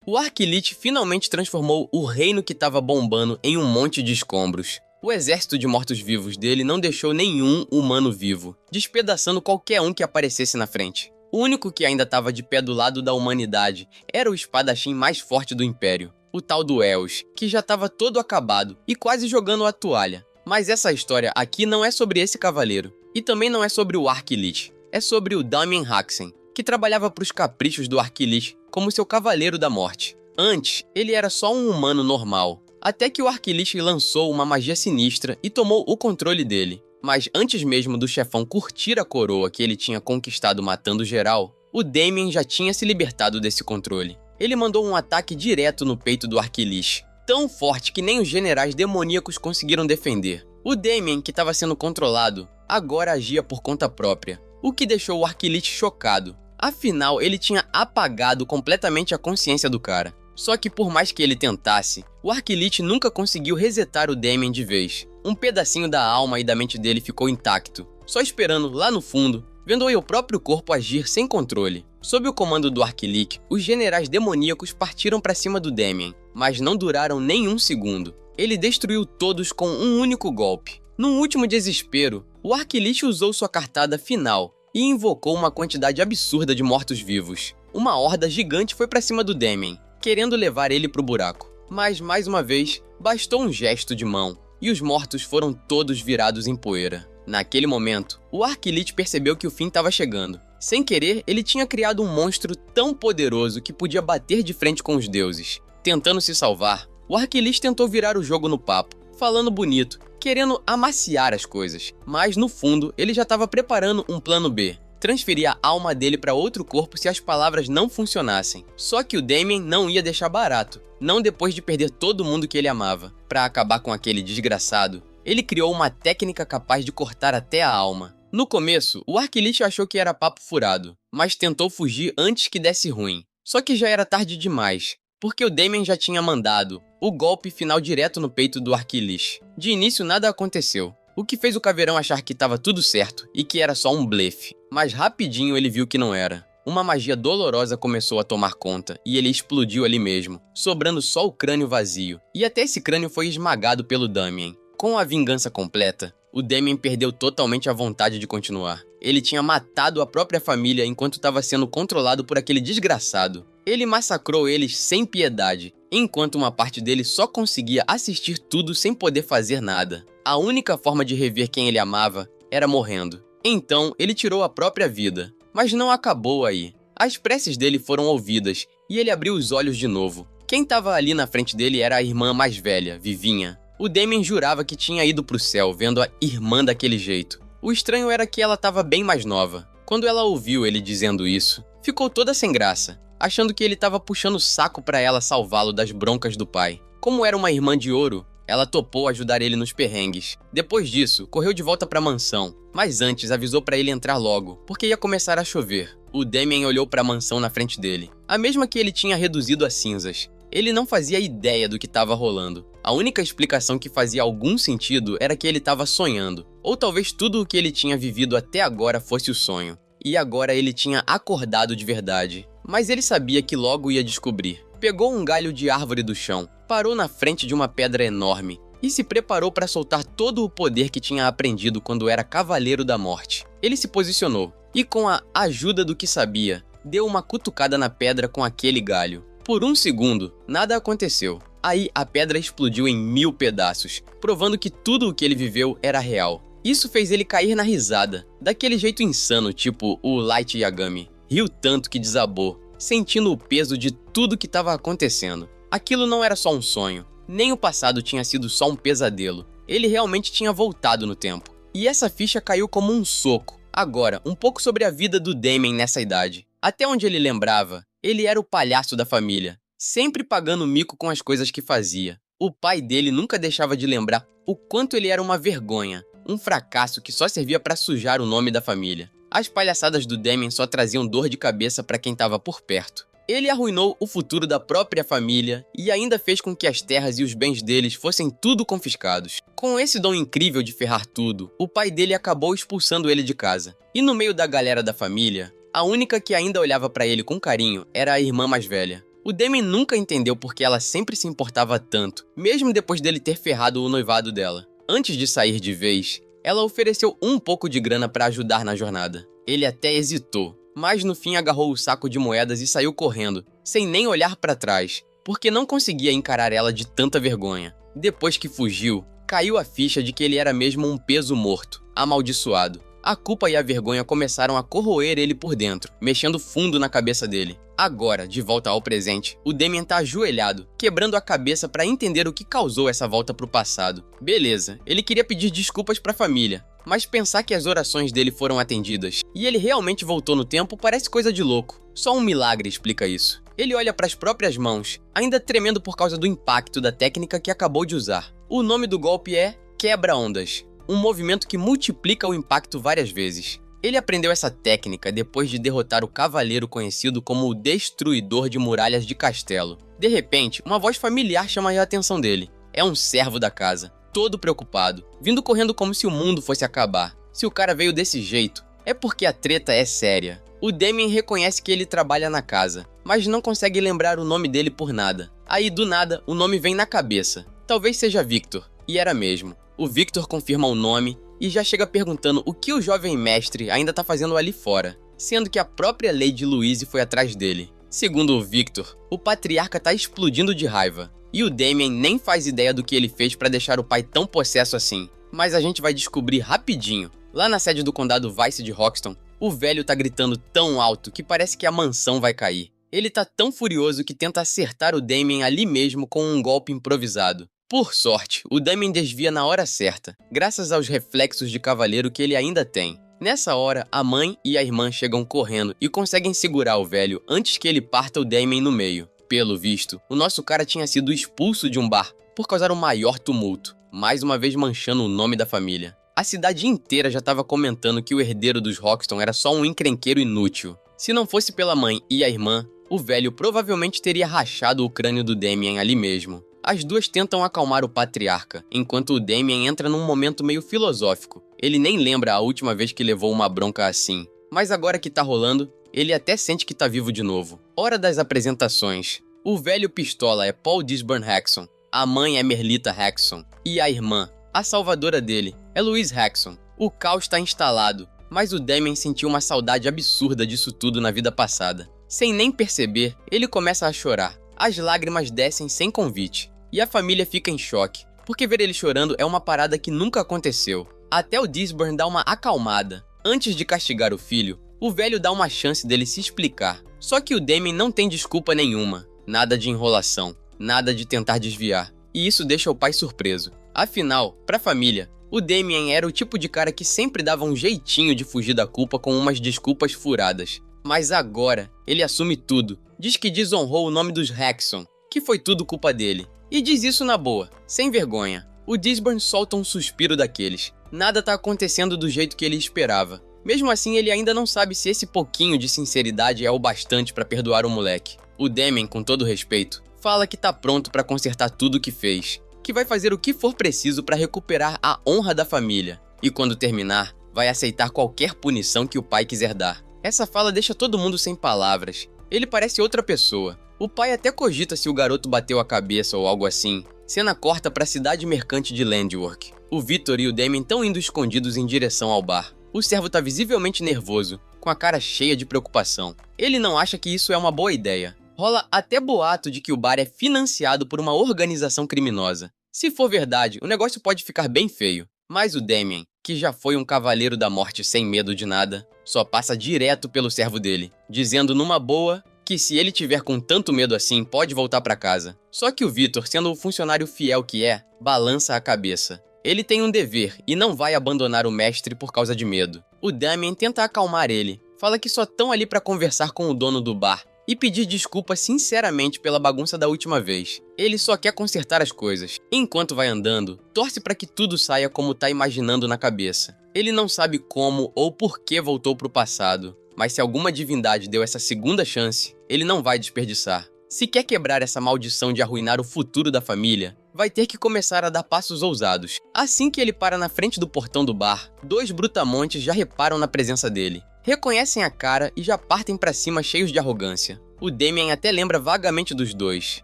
O Arquilite finalmente transformou o reino que estava bombando em um monte de escombros. O exército de mortos-vivos dele não deixou nenhum humano vivo, despedaçando qualquer um que aparecesse na frente. O único que ainda estava de pé do lado da humanidade era o espadachim mais forte do Império, o tal do Eos, que já estava todo acabado e quase jogando a toalha. Mas essa história aqui não é sobre esse cavaleiro, e também não é sobre o Arquilite. É sobre o Damien Haxen, que trabalhava para os caprichos do Arquilite como seu cavaleiro da morte. Antes, ele era só um humano normal, até que o Arquilite lançou uma magia sinistra e tomou o controle dele. Mas antes mesmo do chefão curtir a coroa que ele tinha conquistado matando geral, o Damien já tinha se libertado desse controle. Ele mandou um ataque direto no peito do Arquilite, tão forte que nem os generais demoníacos conseguiram defender. O Damien, que estava sendo controlado, agora agia por conta própria, o que deixou o Arquilite chocado. Afinal, ele tinha apagado completamente a consciência do cara. Só que por mais que ele tentasse, o Arquilite nunca conseguiu resetar o Damien de vez. Um pedacinho da alma e da mente dele ficou intacto, só esperando lá no fundo, vendo o próprio corpo agir sem controle. Sob o comando do Arquilite, os generais demoníacos partiram para cima do Damien, mas não duraram nem um segundo. Ele destruiu todos com um único golpe. Num último desespero, o Arquilite usou sua cartada final e invocou uma quantidade absurda de mortos-vivos. Uma horda gigante foi para cima do Damien, querendo levar ele pro buraco. Mas, mais uma vez, bastou um gesto de mão, e os mortos foram todos virados em poeira. Naquele momento, o Arquilite percebeu que o fim estava chegando. Sem querer, ele tinha criado um monstro tão poderoso que podia bater de frente com os deuses. Tentando se salvar, o Arquilite tentou virar o jogo no papo, falando bonito, querendo amaciar as coisas. Mas, no fundo, ele já estava preparando um plano B. Transferir a alma dele para outro corpo se as palavras não funcionassem. Só que o Damien não ia deixar barato, não depois de perder todo mundo que ele amava. Para acabar com aquele desgraçado, ele criou uma técnica capaz de cortar até a alma. No começo, o Arquilite achou que era papo furado, mas tentou fugir antes que desse ruim. Só que já era tarde demais, porque o Damien já tinha mandado o golpe final direto no peito do Arquilite. De início nada aconteceu, o que fez o caveirão achar que estava tudo certo e que era só um blefe. Mas rapidinho ele viu que não era. Uma magia dolorosa começou a tomar conta e ele explodiu ali mesmo, sobrando só o crânio vazio. E até esse crânio foi esmagado pelo Damien. Com a vingança completa, o Damien perdeu totalmente a vontade de continuar. Ele tinha matado a própria família enquanto estava sendo controlado por aquele desgraçado. Ele massacrou eles sem piedade, enquanto uma parte dele só conseguia assistir tudo sem poder fazer nada. A única forma de rever quem ele amava era morrendo. Então, ele tirou a própria vida. Mas não acabou aí. As preces dele foram ouvidas e ele abriu os olhos de novo. Quem estava ali na frente dele era a irmã mais velha, Vivinha. O Damien jurava que tinha ido pro céu vendo a irmã daquele jeito. O estranho era que ela estava bem mais nova. Quando ela ouviu ele dizendo isso, ficou toda sem graça, achando que ele estava puxando o saco para ela salvá-lo das broncas do pai. Como era uma irmã de ouro, ela topou ajudar ele nos perrengues. Depois disso, correu de volta para a mansão, mas antes avisou para ele entrar logo, porque ia começar a chover. O Damien olhou para a mansão na frente dele, a mesma que ele tinha reduzido a cinzas. Ele não fazia ideia do que estava rolando. A única explicação que fazia algum sentido era que ele estava sonhando, ou talvez tudo o que ele tinha vivido até agora fosse o sonho. E agora ele tinha acordado de verdade, mas ele sabia que logo ia descobrir. Pegou um galho de árvore do chão, parou na frente de uma pedra enorme e se preparou para soltar todo o poder que tinha aprendido quando era Cavaleiro da Morte. Ele se posicionou e, com a ajuda do que sabia, deu uma cutucada na pedra com aquele galho. Por um segundo, nada aconteceu. Aí a pedra explodiu em 1000 pedaços, provando que tudo o que ele viveu era real. Isso fez ele cair na risada, daquele jeito insano, tipo o Light Yagami. Riu tanto que desabou, sentindo o peso de tudo que estava acontecendo. Aquilo não era só um sonho, nem o passado tinha sido só um pesadelo. Ele realmente tinha voltado no tempo. E essa ficha caiu como um soco. Agora, um pouco sobre a vida do Damien nessa idade. Até onde ele lembrava, ele era o palhaço da família, sempre pagando mico com as coisas que fazia. O pai dele nunca deixava de lembrar o quanto ele era uma vergonha, um fracasso que só servia para sujar o nome da família. As palhaçadas do Damien só traziam dor de cabeça para quem estava por perto. Ele arruinou o futuro da própria família e ainda fez com que as terras e os bens deles fossem tudo confiscados. Com esse dom incrível de ferrar tudo, o pai dele acabou expulsando ele de casa. E no meio da galera da família, a única que ainda olhava para ele com carinho era a irmã mais velha. O Damien nunca entendeu por que ela sempre se importava tanto, mesmo depois dele ter ferrado o noivado dela. Antes de sair de vez, ela ofereceu um pouco de grana para ajudar na jornada. Ele até hesitou, mas no fim agarrou o saco de moedas e saiu correndo, sem nem olhar para trás, porque não conseguia encarar ela de tanta vergonha. Depois que fugiu, caiu a ficha de que ele era mesmo um peso morto, amaldiçoado. A culpa e a vergonha começaram a corroer ele por dentro, mexendo fundo na cabeça dele. Agora, de volta ao presente, o Damien tá ajoelhado, quebrando a cabeça para entender o que causou essa volta pro passado. Beleza, ele queria pedir desculpas pra família, mas pensar que as orações dele foram atendidas e ele realmente voltou no tempo parece coisa de louco. Só um milagre explica isso. Ele olha para as próprias mãos, ainda tremendo por causa do impacto da técnica que acabou de usar. O nome do golpe é quebra-ondas, um movimento que multiplica o impacto várias vezes. Ele aprendeu essa técnica depois de derrotar o cavaleiro conhecido como o Destruidor de Muralhas de Castelo. De repente, uma voz familiar chama a atenção dele. É um servo da casa, todo preocupado, vindo correndo como se o mundo fosse acabar. Se o cara veio desse jeito, é porque a treta é séria. O Damien reconhece que ele trabalha na casa, mas não consegue lembrar o nome dele por nada. Aí, do nada, o nome vem na cabeça. Talvez seja Victor, e era mesmo. O Victor confirma o nome e já chega perguntando o que o jovem mestre ainda tá fazendo ali fora, sendo que a própria Lady Louise foi atrás dele. Segundo o Victor, o patriarca tá explodindo de raiva, e o Damien nem faz ideia do que ele fez pra deixar o pai tão possesso assim. Mas a gente vai descobrir rapidinho. Lá na sede do condado Vice de Hoxton, o velho tá gritando tão alto que parece que a mansão vai cair. Ele tá tão furioso que tenta acertar o Damien ali mesmo com um golpe improvisado. Por sorte, o Damien desvia na hora certa, graças aos reflexos de cavaleiro que ele ainda tem. Nessa hora, a mãe e a irmã chegam correndo e conseguem segurar o velho antes que ele parta o Damien no meio. Pelo visto, o nosso cara tinha sido expulso de um bar por causar um maior tumulto, mais uma vez manchando o nome da família. A cidade inteira já estava comentando que o herdeiro dos Hoxton era só um encrenqueiro inútil. Se não fosse pela mãe e a irmã, o velho provavelmente teria rachado o crânio do Damien ali mesmo. As duas tentam acalmar o patriarca, enquanto o Damien entra num momento meio filosófico. Ele nem lembra a última vez que levou uma bronca assim. Mas agora que tá rolando, ele até sente que tá vivo de novo. Hora das apresentações. O velho pistola é Paul Disburn Haxon, a mãe é Merlita Haxon, e a irmã, a salvadora dele, é Louise Haxon. O caos está instalado, mas o Damien sentiu uma saudade absurda disso tudo na vida passada. Sem nem perceber, ele começa a chorar. As lágrimas descem sem convite. E a família fica em choque, porque ver ele chorando é uma parada que nunca aconteceu. Até o Disburn dá uma acalmada. Antes de castigar o filho, o velho dá uma chance dele se explicar. Só que o Damien não tem desculpa nenhuma. Nada de enrolação, nada de tentar desviar. E isso deixa o pai surpreso. Afinal, pra família, o Damien era o tipo de cara que sempre dava um jeitinho de fugir da culpa com umas desculpas furadas. Mas agora, ele assume tudo. Diz que desonrou o nome dos Haxon, que foi tudo culpa dele. E diz isso na boa, sem vergonha. O Disburn solta um suspiro daqueles. Nada tá acontecendo do jeito que ele esperava. Mesmo assim, ele ainda não sabe se esse pouquinho de sinceridade é o bastante pra perdoar o moleque. O Damien, com todo respeito, fala que tá pronto pra consertar tudo o que fez, que vai fazer o que for preciso pra recuperar a honra da família. E quando terminar, vai aceitar qualquer punição que o pai quiser dar. Essa fala deixa todo mundo sem palavras. Ele parece outra pessoa. O pai até cogita se o garoto bateu a cabeça ou algo assim. Cena corta pra cidade mercante de Landwork. O Victor e o Damien estão indo escondidos em direção ao bar. O servo tá visivelmente nervoso, com a cara cheia de preocupação. Ele não acha que isso é uma boa ideia. Rola até boato de que o bar é financiado por uma organização criminosa. Se for verdade, o negócio pode ficar bem feio. Mas o Damien, que já foi um cavaleiro da morte sem medo de nada, só passa direto pelo servo dele, dizendo numa boa que se ele tiver com tanto medo assim, pode voltar pra casa. Só que o Victor, sendo o funcionário fiel que é, balança a cabeça. Ele tem um dever e não vai abandonar o mestre por causa de medo. O Damien tenta acalmar ele, fala que só estão ali pra conversar com o dono do bar e pedir desculpa sinceramente pela bagunça da última vez. Ele só quer consertar as coisas. Enquanto vai andando, torce pra que tudo saia como tá imaginando na cabeça. Ele não sabe como ou por que voltou pro passado, mas se alguma divindade deu essa segunda chance, ele não vai desperdiçar. Se quer quebrar essa maldição de arruinar o futuro da família, vai ter que começar a dar passos ousados. Assim que ele para na frente do portão do bar, 2 brutamontes já reparam na presença dele. Reconhecem a cara e já partem pra cima cheios de arrogância. O Damien até lembra vagamente dos dois,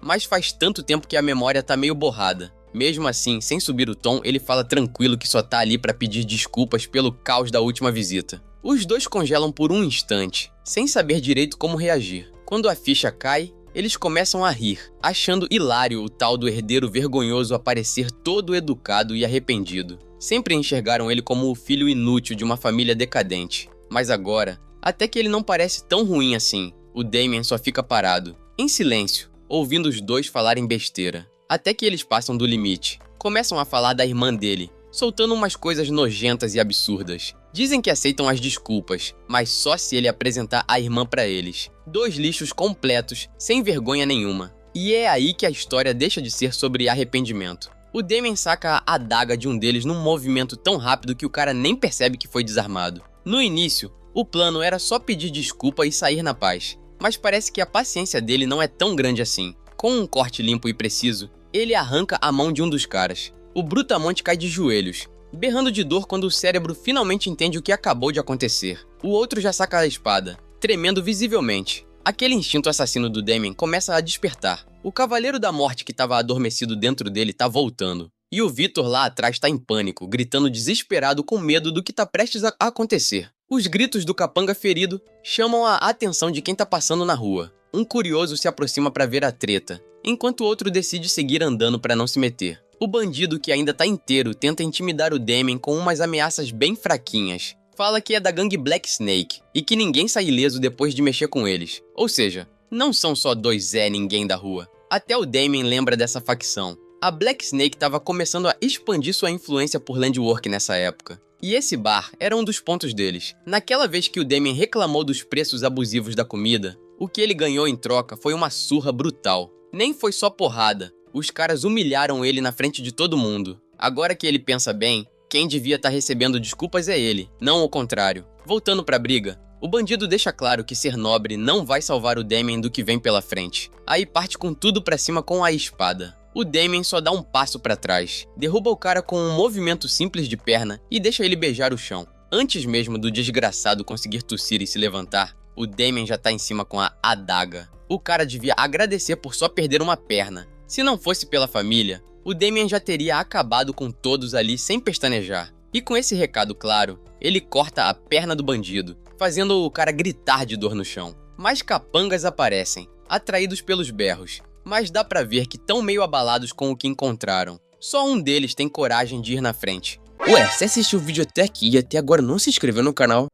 mas faz tanto tempo que a memória tá meio borrada. Mesmo assim, sem subir o tom, ele fala tranquilo que só tá ali pra pedir desculpas pelo caos da última visita. Os dois congelam por um instante, sem saber direito como reagir. Quando a ficha cai, eles começam a rir, achando hilário o tal do herdeiro vergonhoso aparecer todo educado e arrependido. Sempre enxergaram ele como o filho inútil de uma família decadente. Mas agora, até que ele não parece tão ruim assim. O Damien só fica parado, em silêncio, ouvindo os dois falarem besteira. Até que eles passam do limite. Começam a falar da irmã dele, soltando umas coisas nojentas e absurdas. Dizem que aceitam as desculpas, mas só se ele apresentar a irmã pra eles. Dois lixos completos, sem vergonha nenhuma. E é aí que a história deixa de ser sobre arrependimento. O Damien saca a adaga de um deles num movimento tão rápido que o cara nem percebe que foi desarmado. No início, o plano era só pedir desculpa e sair na paz. Mas parece que a paciência dele não é tão grande assim. Com um corte limpo e preciso, ele arranca a mão de um dos caras. O brutamonte cai de joelhos, berrando de dor quando o cérebro finalmente entende o que acabou de acontecer. O outro já saca a espada, tremendo visivelmente. Aquele instinto assassino do Damien começa a despertar. O Cavaleiro da Morte que estava adormecido dentro dele tá voltando. E o Victor lá atrás tá em pânico, gritando desesperado com medo do que tá prestes a acontecer. Os gritos do capanga ferido chamam a atenção de quem tá passando na rua. Um curioso se aproxima para ver a treta, enquanto o outro decide seguir andando para não se meter. O bandido, que ainda tá inteiro, tenta intimidar o Damien com umas ameaças bem fraquinhas. Fala que é da gangue Black Snake e que ninguém sai ileso depois de mexer com eles. Ou seja, não são só dois Zé Ninguém da rua. Até o Damien lembra dessa facção. A Black Snake estava começando a expandir sua influência por Landwork nessa época. E esse bar era um dos pontos deles. Naquela vez que o Damien reclamou dos preços abusivos da comida, o que ele ganhou em troca foi uma surra brutal. Nem foi só porrada. Os caras humilharam ele na frente de todo mundo. Agora que ele pensa bem, quem devia estar recebendo desculpas é ele, não o contrário. Voltando pra briga, o bandido deixa claro que ser nobre não vai salvar o Damien do que vem pela frente. Aí parte com tudo pra cima com a espada. O Damien só dá um passo pra trás, derruba o cara com um movimento simples de perna e deixa ele beijar o chão. Antes mesmo do desgraçado conseguir tossir e se levantar, o Damien já tá em cima com a adaga. O cara devia agradecer por só perder uma perna. Se não fosse pela família, o Damien já teria acabado com todos ali sem pestanejar. E com esse recado claro, ele corta a perna do bandido, fazendo o cara gritar de dor no chão. Mais capangas aparecem, atraídos pelos berros, mas dá pra ver que tão meio abalados com o que encontraram. Só um deles tem coragem de ir na frente. Ué, você assistiu o vídeo até aqui e até agora não se inscreveu no canal?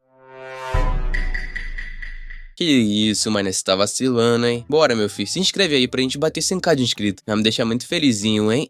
Que isso, mano, você tá vacilando, hein? Bora, meu filho, se inscreve aí pra gente bater 100k de inscrito. Vai me deixar muito felizinho, hein?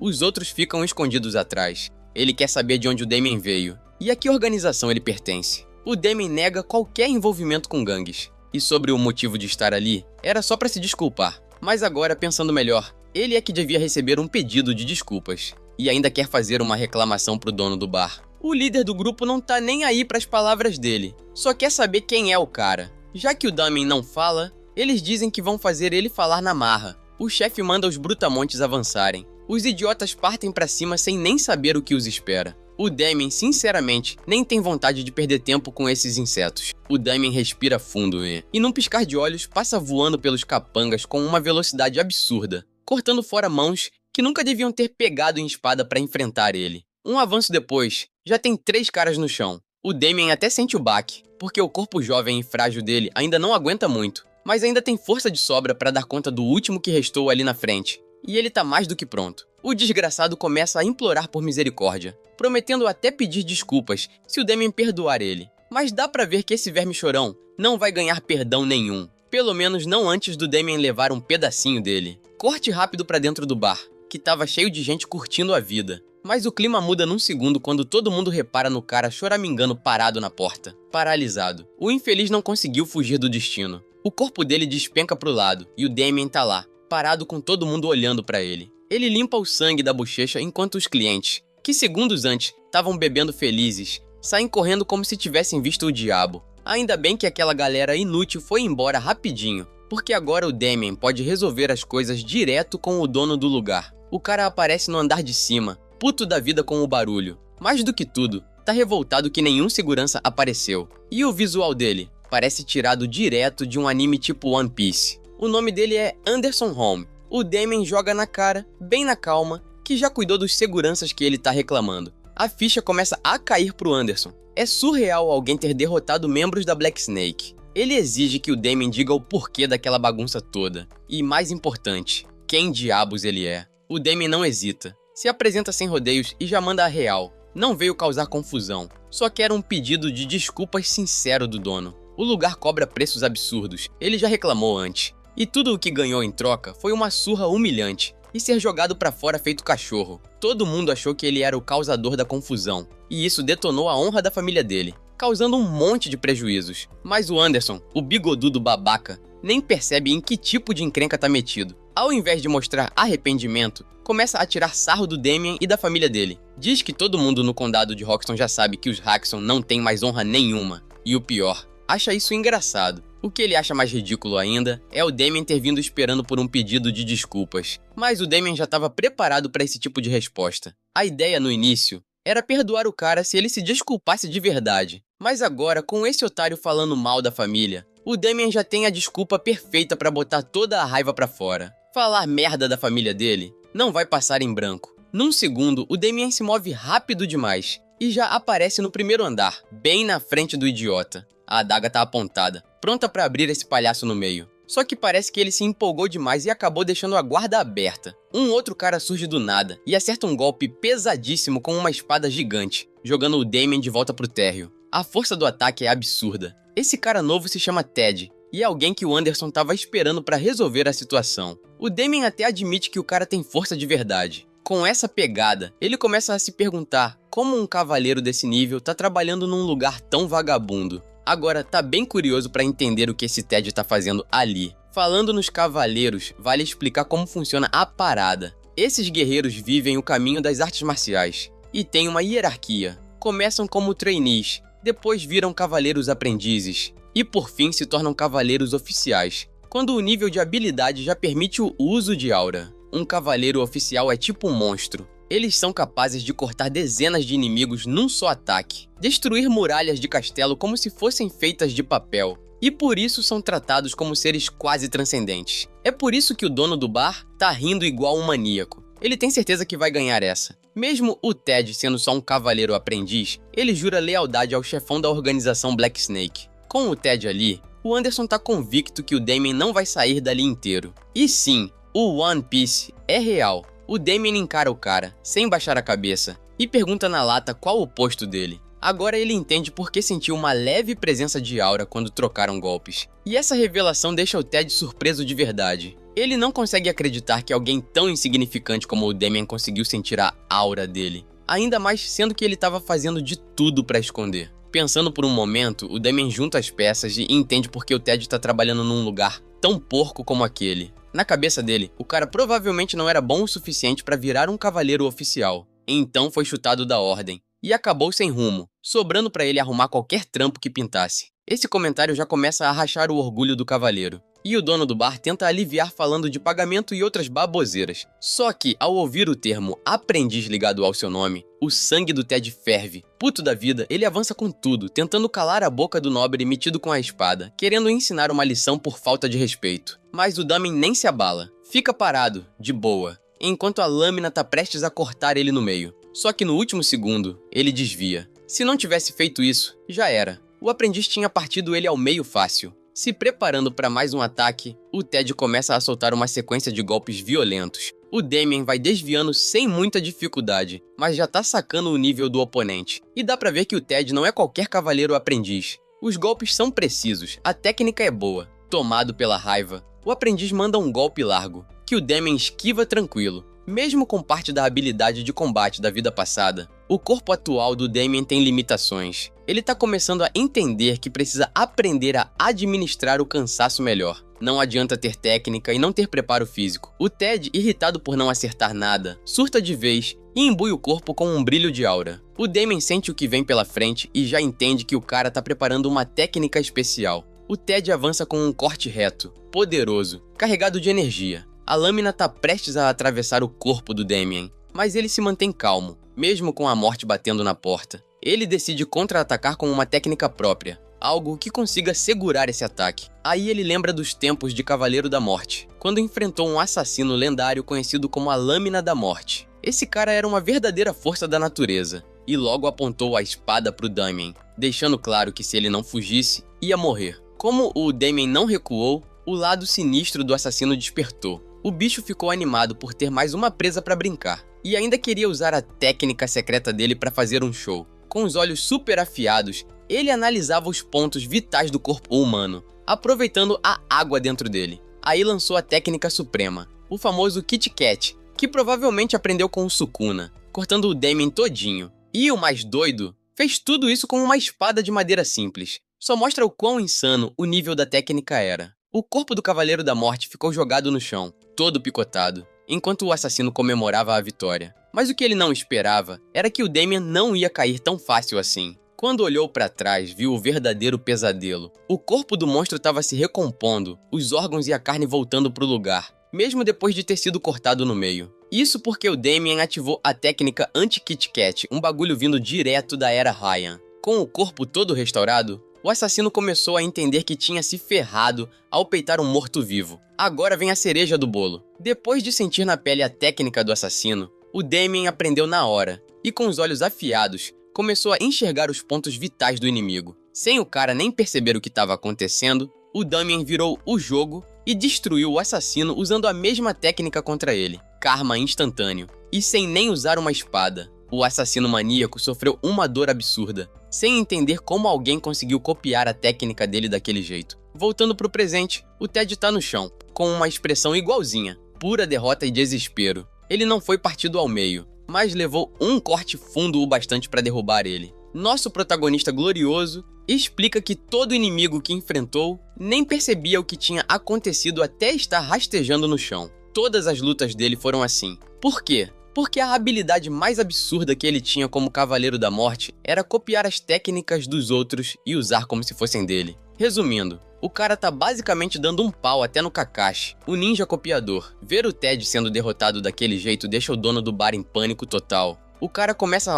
Os outros ficam escondidos atrás. Ele quer saber de onde o Damien veio e a que organização ele pertence. O Damien nega qualquer envolvimento com gangues. E sobre o motivo de estar ali, era só pra se desculpar. Mas agora, pensando melhor, ele é que devia receber um pedido de desculpas. E ainda quer fazer uma reclamação pro dono do bar. O líder do grupo não tá nem aí pras palavras dele. Só quer saber quem é o cara. Já que o Damien não fala, eles dizem que vão fazer ele falar na marra. O chefe manda os brutamontes avançarem. Os idiotas partem pra cima sem nem saber o que os espera. O Damien, sinceramente, nem tem vontade de perder tempo com esses insetos. O Damien respira fundo e num piscar de olhos, passa voando pelos capangas com uma velocidade absurda, cortando fora mãos que nunca deviam ter pegado em espada para enfrentar ele. Um avanço depois, já tem 3 caras no chão. O Damien até sente o baque, porque o corpo jovem e frágil dele ainda não aguenta muito, mas ainda tem força de sobra para dar conta do último que restou ali na frente. E ele tá mais do que pronto. O desgraçado começa a implorar por misericórdia, prometendo até pedir desculpas se o Damien perdoar ele. Mas dá pra ver que esse verme chorão não vai ganhar perdão nenhum. Pelo menos não antes do Damien levar um pedacinho dele. Corte rápido pra dentro do bar, que tava cheio de gente curtindo a vida. Mas o clima muda num segundo quando todo mundo repara no cara choramingando parado na porta, paralisado. O infeliz não conseguiu fugir do destino. O corpo dele despenca pro lado e o Damien tá lá, parado com todo mundo olhando pra ele. Ele limpa o sangue da bochecha enquanto os clientes, que segundos antes estavam bebendo felizes, saem correndo como se tivessem visto o diabo. Ainda bem que aquela galera inútil foi embora rapidinho, porque agora o Damien pode resolver as coisas direto com o dono do lugar. O cara aparece no andar de cima, puto da vida com o barulho. Mais do que tudo, tá revoltado que nenhum segurança apareceu. E o visual dele? parece tirado direto de um anime tipo One Piece. O nome dele é Anderson Home. O Damien joga na cara, bem na calma, que já cuidou dos seguranças que ele tá reclamando. A ficha começa a cair pro Anderson. É surreal alguém ter derrotado membros da Black Snake. Ele exige que o Damien diga o porquê daquela bagunça toda. E mais importante, quem diabos ele é. O Damien não hesita. Se apresenta sem rodeios e já manda a real. Não veio causar confusão. Só quer um pedido de desculpas sincero do dono. O lugar cobra preços absurdos. Ele já reclamou antes. E tudo o que ganhou em troca foi uma surra humilhante. E ser jogado pra fora feito cachorro. Todo mundo achou que ele era o causador da confusão. E isso detonou a honra da família dele, causando um monte de prejuízos. Mas o Anderson, o bigodudo babaca, nem percebe em que tipo de encrenca tá metido. Ao invés de mostrar arrependimento, começa a tirar sarro do Damien e da família dele. Diz que todo mundo no condado de Roxton já sabe que os Hackson não têm mais honra nenhuma. E o pior, acha isso engraçado. O que ele acha mais ridículo ainda é o Damien ter vindo esperando por um pedido de desculpas. Mas o Damien já estava preparado para esse tipo de resposta. A ideia no início era perdoar o cara se ele se desculpasse de verdade. Mas agora, com esse otário falando mal da família, o Damien já tem a desculpa perfeita para botar toda a raiva pra fora. Falar merda da família dele não vai passar em branco. Num segundo, o Damien se move rápido demais e já aparece no primeiro andar, bem na frente do idiota. A adaga tá apontada, pronta pra abrir esse palhaço no meio. Só que parece que ele se empolgou demais e acabou deixando a guarda aberta. Um outro cara surge do nada e acerta um golpe pesadíssimo com uma espada gigante, jogando o Damien de volta pro térreo. A força do ataque é absurda. Esse cara novo se chama Ted, e é alguém que o Anderson tava esperando pra resolver a situação. O Damien até admite que o cara tem força de verdade. Com essa pegada, ele começa a se perguntar como um cavaleiro desse nível tá trabalhando num lugar tão vagabundo. Agora, tá bem curioso pra entender o que esse Ted tá fazendo ali. Falando nos cavaleiros, vale explicar como funciona a parada. Esses guerreiros vivem o caminho das artes marciais e tem uma hierarquia. Começam como trainees, depois viram cavaleiros aprendizes e por fim se tornam cavaleiros oficiais, quando o nível de habilidade já permite o uso de aura. Um cavaleiro oficial é tipo um monstro. Eles são capazes de cortar dezenas de inimigos num só ataque, destruir muralhas de castelo como se fossem feitas de papel, e por isso são tratados como seres quase transcendentes. É por isso que o dono do bar tá rindo igual um maníaco. Ele tem certeza que vai ganhar essa. Mesmo o Ted sendo só um cavaleiro aprendiz, ele jura lealdade ao chefão da organização Black Snake. Com o Ted ali, o Anderson tá convicto que o Damien não vai sair dali inteiro. E sim, o One Piece é real. O Damien encara o cara, sem baixar a cabeça, e pergunta na lata qual o posto dele. Agora ele entende por que sentiu uma leve presença de aura quando trocaram golpes. E essa revelação deixa o Ted surpreso de verdade. Ele não consegue acreditar que alguém tão insignificante como o Damien conseguiu sentir a aura dele. Ainda mais sendo que ele estava fazendo de tudo para esconder. Pensando por um momento, o Damien junta as peças e entende por que o Ted está trabalhando num lugar tão porco como aquele. Na cabeça dele, o cara provavelmente não era bom o suficiente para virar um cavaleiro oficial. Então foi chutado da ordem e acabou sem rumo, sobrando para ele arrumar qualquer trampo que pintasse. Esse comentário já começa a rachar o orgulho do cavaleiro. E o dono do bar tenta aliviar falando de pagamento e outras baboseiras. Só que, ao ouvir o termo aprendiz ligado ao seu nome, o sangue do Ted ferve. Puto da vida, ele avança com tudo, tentando calar a boca do nobre metido com a espada, querendo ensinar uma lição por falta de respeito. Mas o Damien nem se abala. Fica parado, de boa, enquanto a lâmina tá prestes a cortar ele no meio. Só que no último segundo, ele desvia. Se não tivesse feito isso, já era. O aprendiz tinha partido ele ao meio fácil. Se preparando para mais um ataque, o Ted começa a soltar uma sequência de golpes violentos. O Damien vai desviando sem muita dificuldade, mas já tá sacando o nível do oponente. E dá pra ver que o Ted não é qualquer cavaleiro aprendiz. Os golpes são precisos, a técnica é boa. Tomado pela raiva, o aprendiz manda um golpe largo, que o Damien esquiva tranquilo. Mesmo com parte da habilidade de combate da vida passada, o corpo atual do Damien tem limitações. Ele tá começando a entender que precisa aprender a administrar o cansaço melhor. Não adianta ter técnica e não ter preparo físico. O Ted, irritado por não acertar nada, surta de vez e imbui o corpo com um brilho de aura. O Damien sente o que vem pela frente e já entende que o cara tá preparando uma técnica especial. O Ted avança com um corte reto, poderoso, carregado de energia. A lâmina tá prestes a atravessar o corpo do Damien, mas ele se mantém calmo, mesmo com a morte batendo na porta. Ele decide contra-atacar com uma técnica própria, algo que consiga segurar esse ataque. Aí ele lembra dos tempos de Cavaleiro da Morte, quando enfrentou um assassino lendário conhecido como a Lâmina da Morte. Esse cara era uma verdadeira força da natureza, e logo apontou a espada pro Damien, deixando claro que se ele não fugisse, ia morrer. Como o Damien não recuou, o lado sinistro do assassino despertou. O bicho ficou animado por ter mais uma presa para brincar, e ainda queria usar a técnica secreta dele para fazer um show. Com os olhos super afiados, ele analisava os pontos vitais do corpo humano, aproveitando a água dentro dele. Aí lançou a técnica suprema, o famoso Kit Kat, que provavelmente aprendeu com o Sukuna, cortando o Damien todinho. E o mais doido, fez tudo isso com uma espada de madeira simples. Só mostra o quão insano o nível da técnica era. O corpo do Cavaleiro da Morte ficou jogado no chão, todo picotado, enquanto o assassino comemorava a vitória. Mas o que ele não esperava era que o Damien não ia cair tão fácil assim. Quando olhou para trás, viu o verdadeiro pesadelo. O corpo do monstro estava se recompondo, os órgãos e a carne voltando para o lugar, mesmo depois de ter sido cortado no meio. Isso porque o Damien ativou a técnica anti-Kit Kat, um bagulho vindo direto da Era Ryan. Com o corpo todo restaurado, o assassino começou a entender que tinha se ferrado ao peitar um morto-vivo. Agora vem a cereja do bolo. Depois de sentir na pele a técnica do assassino, o Damien aprendeu na hora, e com os olhos afiados, começou a enxergar os pontos vitais do inimigo. Sem o cara nem perceber o que estava acontecendo, o Damien virou o jogo e destruiu o assassino usando a mesma técnica contra ele. Karma instantâneo. E sem nem usar uma espada. O assassino maníaco sofreu uma dor absurda, sem entender como alguém conseguiu copiar a técnica dele daquele jeito. Voltando pro presente, o Ted tá no chão, com uma expressão igualzinha, pura derrota e desespero. Ele não foi partido ao meio, mas levou um corte fundo o bastante para derrubar ele. Nosso protagonista glorioso explica que todo inimigo que enfrentou nem percebia o que tinha acontecido até estar rastejando no chão. Todas as lutas dele foram assim. Por quê? Porque a habilidade mais absurda que ele tinha como Cavaleiro da Morte era copiar as técnicas dos outros e usar como se fossem dele. Resumindo, o cara tá basicamente dando um pau até no Kakashi, o ninja copiador. Ver o Ted sendo derrotado daquele jeito deixa o dono do bar em pânico total. O cara começa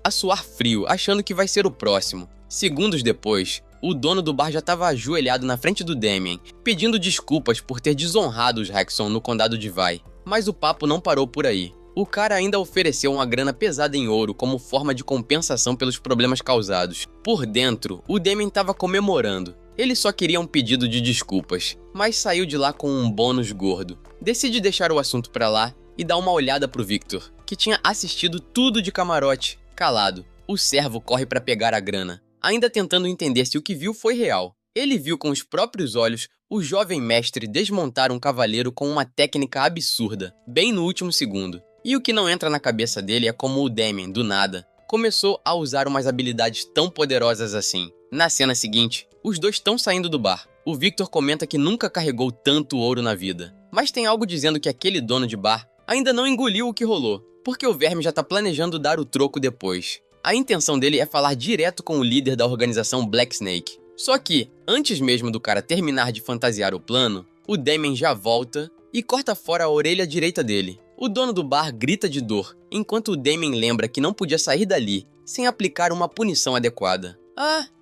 a suar frio, achando que vai ser o próximo. Segundos depois, o dono do bar já estava ajoelhado na frente do Damien, pedindo desculpas por ter desonrado os Jackson no condado de Vai. Mas o papo não parou por aí. O cara ainda ofereceu uma grana pesada em ouro como forma de compensação pelos problemas causados. Por dentro, o Damien estava comemorando. Ele só queria um pedido de desculpas, mas saiu de lá com um bônus gordo. Decide deixar o assunto pra lá e dar uma olhada pro Victor, que tinha assistido tudo de camarote. Calado, o servo corre pra pegar a grana, ainda tentando entender se o que viu foi real. Ele viu com os próprios olhos o jovem mestre desmontar um cavaleiro com uma técnica absurda, bem no último segundo. E o que não entra na cabeça dele é como o Damien, do nada, começou a usar umas habilidades tão poderosas assim. Na cena seguinte, os dois estão saindo do bar. O Victor comenta que nunca carregou tanto ouro na vida. Mas tem algo dizendo que aquele dono de bar ainda não engoliu o que rolou, porque o verme já tá planejando dar o troco depois. A intenção dele é falar direto com o líder da organização Black Snake. Só que, antes mesmo do cara terminar de fantasiar o plano, o Damien já volta e corta fora a orelha direita dele. O dono do bar grita de dor, enquanto o Damien lembra que não podia sair dali sem aplicar uma punição adequada.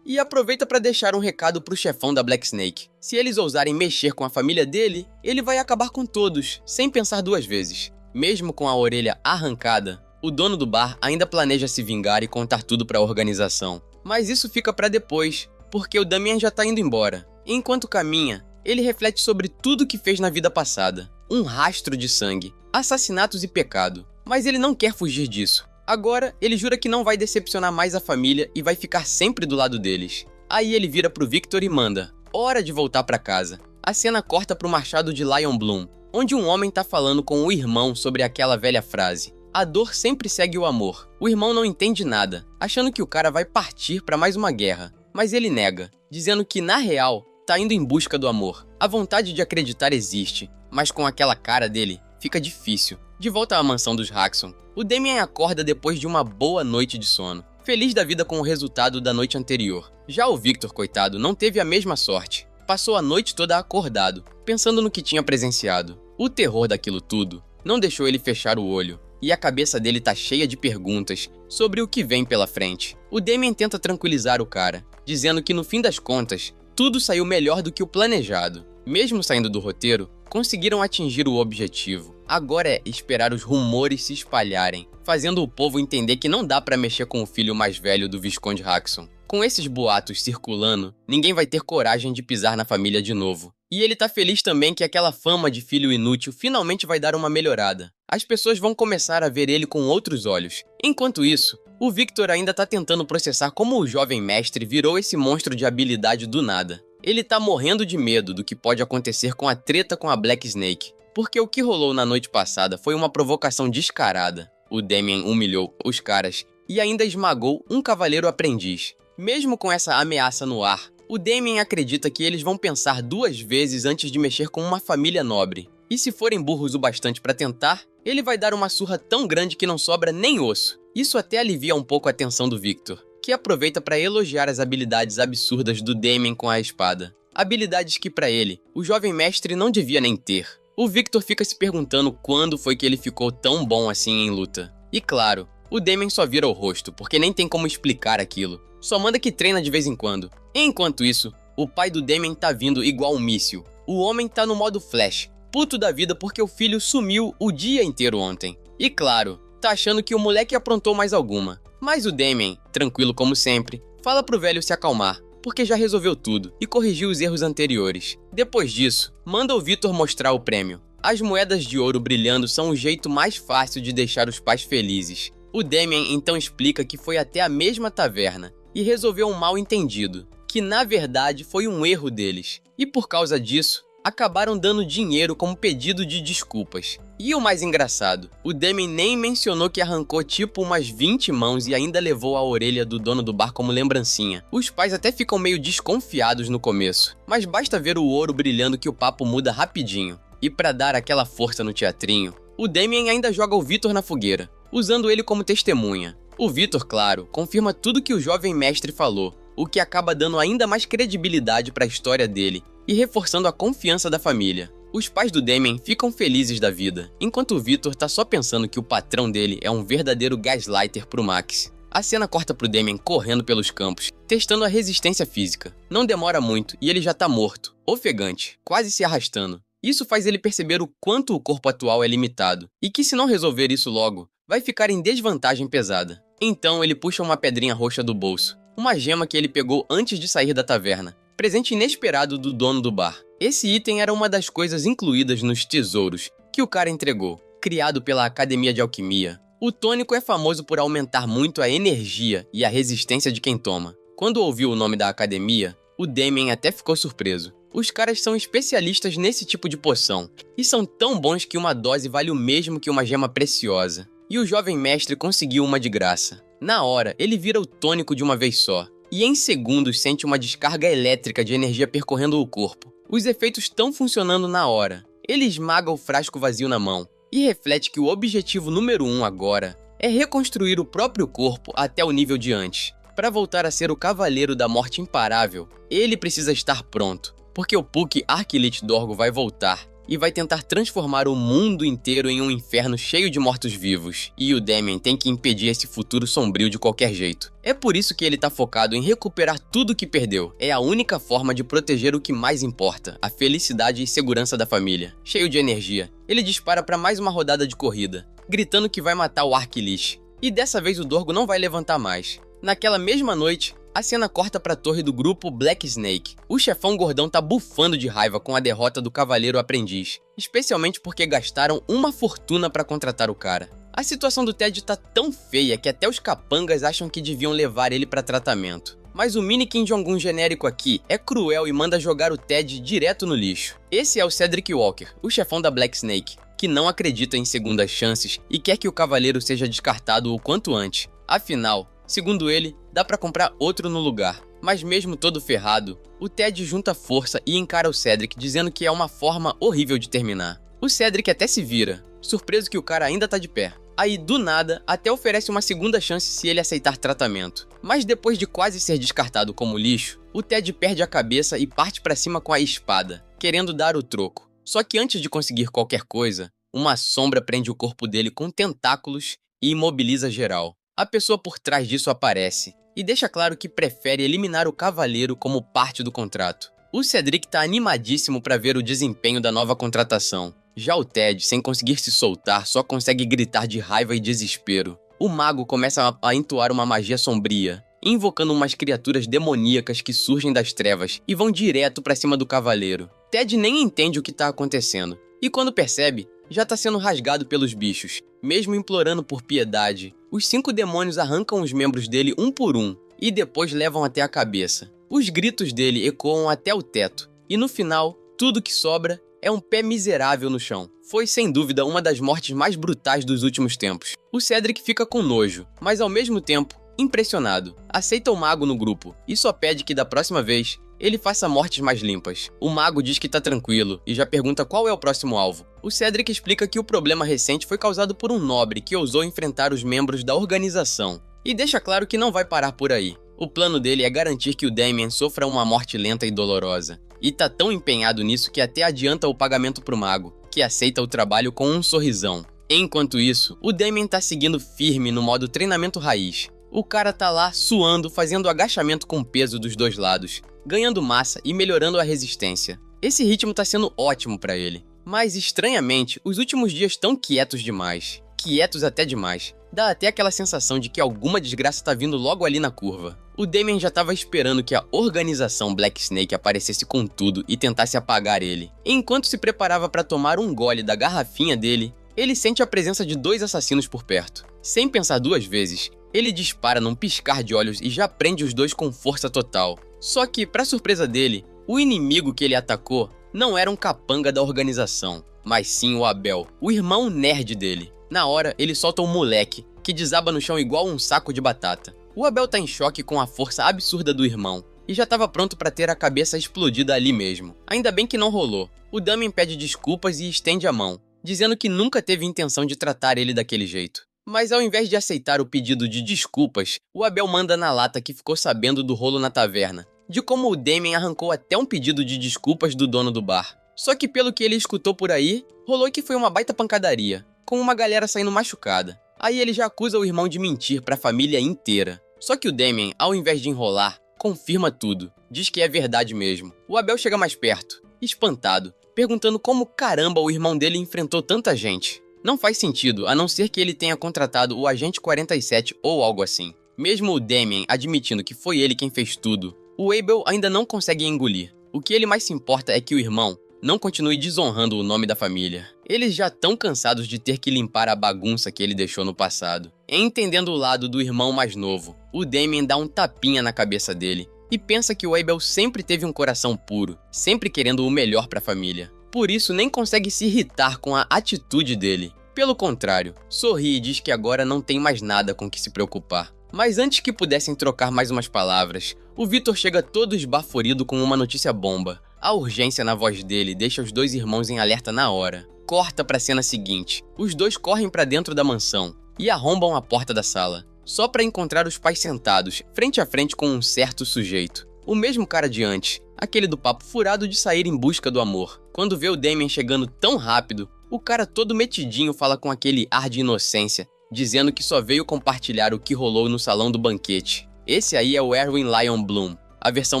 E aproveita para deixar um recado pro chefão da Black Snake. Se eles ousarem mexer com a família dele, ele vai acabar com todos, sem pensar duas vezes. Mesmo com a orelha arrancada, o dono do bar ainda planeja se vingar e contar tudo para a organização. Mas isso fica para depois, porque o Damien já tá indo embora. Enquanto caminha, ele reflete sobre tudo que fez na vida passada. Um rastro de sangue, assassinatos e pecado. Mas ele não quer fugir disso. Agora, ele jura que não vai decepcionar mais a família e vai ficar sempre do lado deles. Aí ele vira pro Victor e manda: hora de voltar pra casa. A cena corta pro machado de Lion Bloom, onde um homem tá falando com o irmão sobre aquela velha frase: a dor sempre segue o amor. O irmão não entende nada, achando que o cara vai partir pra mais uma guerra. Mas ele nega, dizendo que na real, tá indo em busca do amor. A vontade de acreditar existe, mas com aquela cara dele, fica difícil. De volta à mansão dos Jackson, o Damien acorda depois de uma boa noite de sono, feliz da vida com o resultado da noite anterior. Já o Victor, coitado, não teve a mesma sorte. Passou a noite toda acordado, pensando no que tinha presenciado. O terror daquilo tudo não deixou ele fechar o olho, e a cabeça dele tá cheia de perguntas sobre o que vem pela frente. O Damien tenta tranquilizar o cara, dizendo que no fim das contas, tudo saiu melhor do que o planejado. Mesmo saindo do roteiro, conseguiram atingir o objetivo. Agora é esperar os rumores se espalharem, fazendo o povo entender que não dá pra mexer com o filho mais velho do Visconde Haxon. Com esses boatos circulando, ninguém vai ter coragem de pisar na família de novo. E ele tá feliz também que aquela fama de filho inútil finalmente vai dar uma melhorada. As pessoas vão começar a ver ele com outros olhos. Enquanto isso, o Victor ainda tá tentando processar como o jovem mestre virou esse monstro de habilidade do nada. Ele tá morrendo de medo do que pode acontecer com a treta com a Black Snake, porque o que rolou na noite passada foi uma provocação descarada. O Damien humilhou os caras e ainda esmagou um cavaleiro aprendiz. Mesmo com essa ameaça no ar, o Damien acredita que eles vão pensar 2 vezes antes de mexer com uma família nobre. E se forem burros o bastante pra tentar, ele vai dar uma surra tão grande que não sobra nem osso. Isso até alivia um pouco a tensão do Victor, que aproveita para elogiar as habilidades absurdas do Damien com a espada. Habilidades que pra ele, o jovem mestre não devia nem ter. O Victor fica se perguntando quando foi que ele ficou tão bom assim em luta. E claro, o Damien só vira o rosto, porque nem tem como explicar aquilo. Só manda que treina de vez em quando. Enquanto isso, o pai do Damien tá vindo igual um míssil. O homem tá no modo flash, puto da vida porque o filho sumiu o dia inteiro ontem. E claro, tá achando que o moleque aprontou mais alguma. Mas o Damien, tranquilo como sempre, fala pro velho se acalmar, porque já resolveu tudo e corrigiu os erros anteriores. Depois disso, manda o Victor mostrar o prêmio. As moedas de ouro brilhando são o jeito mais fácil de deixar os pais felizes. O Damien então explica que foi até a mesma taverna e resolveu um mal-entendido, que na verdade foi um erro deles. E por causa disso, acabaram dando dinheiro como pedido de desculpas. E o mais engraçado, o Damien nem mencionou que arrancou tipo umas 20 mãos e ainda levou a orelha do dono do bar como lembrancinha. Os pais até ficam meio desconfiados no começo, mas basta ver o ouro brilhando que o papo muda rapidinho. E pra dar aquela força no teatrinho, o Damien ainda joga o Victor na fogueira, usando ele como testemunha. O Victor, claro, confirma tudo que o jovem mestre falou, o que acaba dando ainda mais credibilidade para a história dele e reforçando a confiança da família. Os pais do Damien ficam felizes da vida, enquanto o Victor tá só pensando que o patrão dele é um verdadeiro gaslighter pro Max. A cena corta pro Damien correndo pelos campos, testando a resistência física. Não demora muito e ele já tá morto, ofegante, quase se arrastando. Isso faz ele perceber o quanto o corpo atual é limitado, e que se não resolver isso logo, vai ficar em desvantagem pesada. Então ele puxa uma pedrinha roxa do bolso, uma gema que ele pegou antes de sair da taverna, presente inesperado do dono do bar. Esse item era uma das coisas incluídas nos tesouros que o cara entregou. Criado pela Academia de Alquimia, o tônico é famoso por aumentar muito a energia e a resistência de quem toma. Quando ouviu o nome da academia, o Damien até ficou surpreso. Os caras são especialistas nesse tipo de poção, e são tão bons que uma dose vale o mesmo que uma gema preciosa. E o jovem mestre conseguiu uma de graça. Na hora, ele vira o tônico de uma vez só, e em segundos sente uma descarga elétrica de energia percorrendo o corpo. Os efeitos estão funcionando na hora. Ele esmaga o frasco vazio na mão, e reflete que o objetivo número 1 agora é reconstruir o próprio corpo até o nível de antes. Para voltar a ser o Cavaleiro da Morte Imparável, ele precisa estar pronto, porque o Puck Arquilite Dorgo vai voltar e vai tentar transformar o mundo inteiro em um inferno cheio de mortos-vivos. E o Damien tem que impedir esse futuro sombrio de qualquer jeito. É por isso que ele tá focado em recuperar tudo que perdeu. É a única forma de proteger o que mais importa, a felicidade e segurança da família. Cheio de energia, ele dispara para mais uma rodada de corrida, gritando que vai matar o Arquilite. E dessa vez o Dorgo não vai levantar mais. Naquela mesma noite, a cena corta pra torre do grupo Black Snake. O chefão gordão tá bufando de raiva com a derrota do Cavaleiro Aprendiz, especialmente porque gastaram uma fortuna pra contratar o cara. A situação do Ted tá tão feia que até os capangas acham que deviam levar ele pra tratamento. Mas o mini Kim Jong-un genérico aqui é cruel e manda jogar o Ted direto no lixo. Esse é o Cedric Walker, o chefão da Black Snake, que não acredita em segundas chances e quer que o cavaleiro seja descartado o quanto antes. Afinal, segundo ele, dá pra comprar outro no lugar. Mas mesmo todo ferrado, o Ted junta força e encara o Cedric dizendo que é uma forma horrível de terminar. O Cedric até se vira, surpreso que o cara ainda tá de pé. Aí, do nada, até oferece uma segunda chance se ele aceitar tratamento. Mas depois de quase ser descartado como lixo, o Ted perde a cabeça e parte pra cima com a espada, querendo dar o troco. Só que antes de conseguir qualquer coisa, uma sombra prende o corpo dele com tentáculos e imobiliza geral. A pessoa por trás disso aparece e deixa claro que prefere eliminar o Cavaleiro como parte do contrato. O Cedric tá animadíssimo para ver o desempenho da nova contratação. Já o Ted, sem conseguir se soltar, só consegue gritar de raiva e desespero. O mago começa a entoar uma magia sombria, invocando umas criaturas demoníacas que surgem das trevas e vão direto pra cima do Cavaleiro. Ted nem entende o que tá acontecendo, e quando percebe, já tá sendo rasgado pelos bichos. Mesmo implorando por piedade, os 5 demônios arrancam os membros dele um por um, e depois levam até a cabeça. Os gritos dele ecoam até o teto, e no final, tudo que sobra é um pé miserável no chão. Foi, sem dúvida, uma das mortes mais brutais dos últimos tempos. O Cedric fica com nojo, mas ao mesmo tempo, impressionado. Aceita o mago no grupo, e só pede que da próxima vez, ele faça mortes mais limpas. O mago diz que tá tranquilo, e já pergunta qual é o próximo alvo. O Cedric explica que o problema recente foi causado por um nobre que ousou enfrentar os membros da organização, e deixa claro que não vai parar por aí. O plano dele é garantir que o Damien sofra uma morte lenta e dolorosa. E tá tão empenhado nisso que até adianta o pagamento pro mago, que aceita o trabalho com um sorrisão. Enquanto isso, o Damien tá seguindo firme no modo treinamento raiz. O cara tá lá suando, fazendo agachamento com peso dos dois lados, ganhando massa e melhorando a resistência. Esse ritmo tá sendo ótimo pra ele. Mas, estranhamente, os últimos dias tão quietos demais. Quietos até demais. Dá até aquela sensação de que alguma desgraça tá vindo logo ali na curva. O Damien já tava esperando que a organização Black Snake aparecesse com tudo e tentasse apagar ele. Enquanto se preparava para tomar um gole da garrafinha dele, ele sente a presença de 2 assassinos por perto. Sem pensar 2 vezes, ele dispara num piscar de olhos e já prende os 2 com força total. Só que, pra surpresa dele, o inimigo que ele atacou não era um capanga da organização, mas sim o Abel, o irmão nerd dele. Na hora, ele solta um moleque, que desaba no chão igual um saco de batata. O Abel tá em choque com a força absurda do irmão, e já tava pronto pra ter a cabeça explodida ali mesmo. Ainda bem que não rolou. O Damien pede desculpas e estende a mão, dizendo que nunca teve intenção de tratar ele daquele jeito. Mas ao invés de aceitar o pedido de desculpas, o Abel manda na lata que ficou sabendo do rolo na taverna, de como o Damien arrancou até um pedido de desculpas do dono do bar. Só que pelo que ele escutou por aí, rolou que foi uma baita pancadaria, com uma galera saindo machucada. Aí ele já acusa o irmão de mentir pra família inteira. Só que o Damien, ao invés de enrolar, confirma tudo. Diz que é verdade mesmo. O Abel chega mais perto, espantado, perguntando como caramba o irmão dele enfrentou tanta gente. Não faz sentido, a não ser que ele tenha contratado o Agente 47 ou algo assim. Mesmo o Damien admitindo que foi ele quem fez tudo, o Abel ainda não consegue engolir. O que ele mais se importa é que o irmão não continue desonrando o nome da família. Eles já estão cansados de ter que limpar a bagunça que ele deixou no passado. Entendendo o lado do irmão mais novo, o Damien dá um tapinha na cabeça dele e pensa que o Abel sempre teve um coração puro, sempre querendo o melhor pra família. Por isso nem consegue se irritar com a atitude dele. Pelo contrário, sorri e diz que agora não tem mais nada com que se preocupar. Mas antes que pudessem trocar mais umas palavras, o Victor chega todo esbaforido com uma notícia bomba. A urgência na voz dele deixa os 2 irmãos em alerta na hora. Corta pra cena seguinte. Os 2 correm pra dentro da mansão e arrombam a porta da sala, só pra encontrar os pais sentados, frente a frente com um certo sujeito. O mesmo cara de antes, aquele do papo furado de sair em busca do amor. Quando vê o Damien chegando tão rápido, o cara todo metidinho fala com aquele ar de inocência, dizendo que só veio compartilhar o que rolou no salão do banquete. Esse aí é o Erwin Lion Bloom, a versão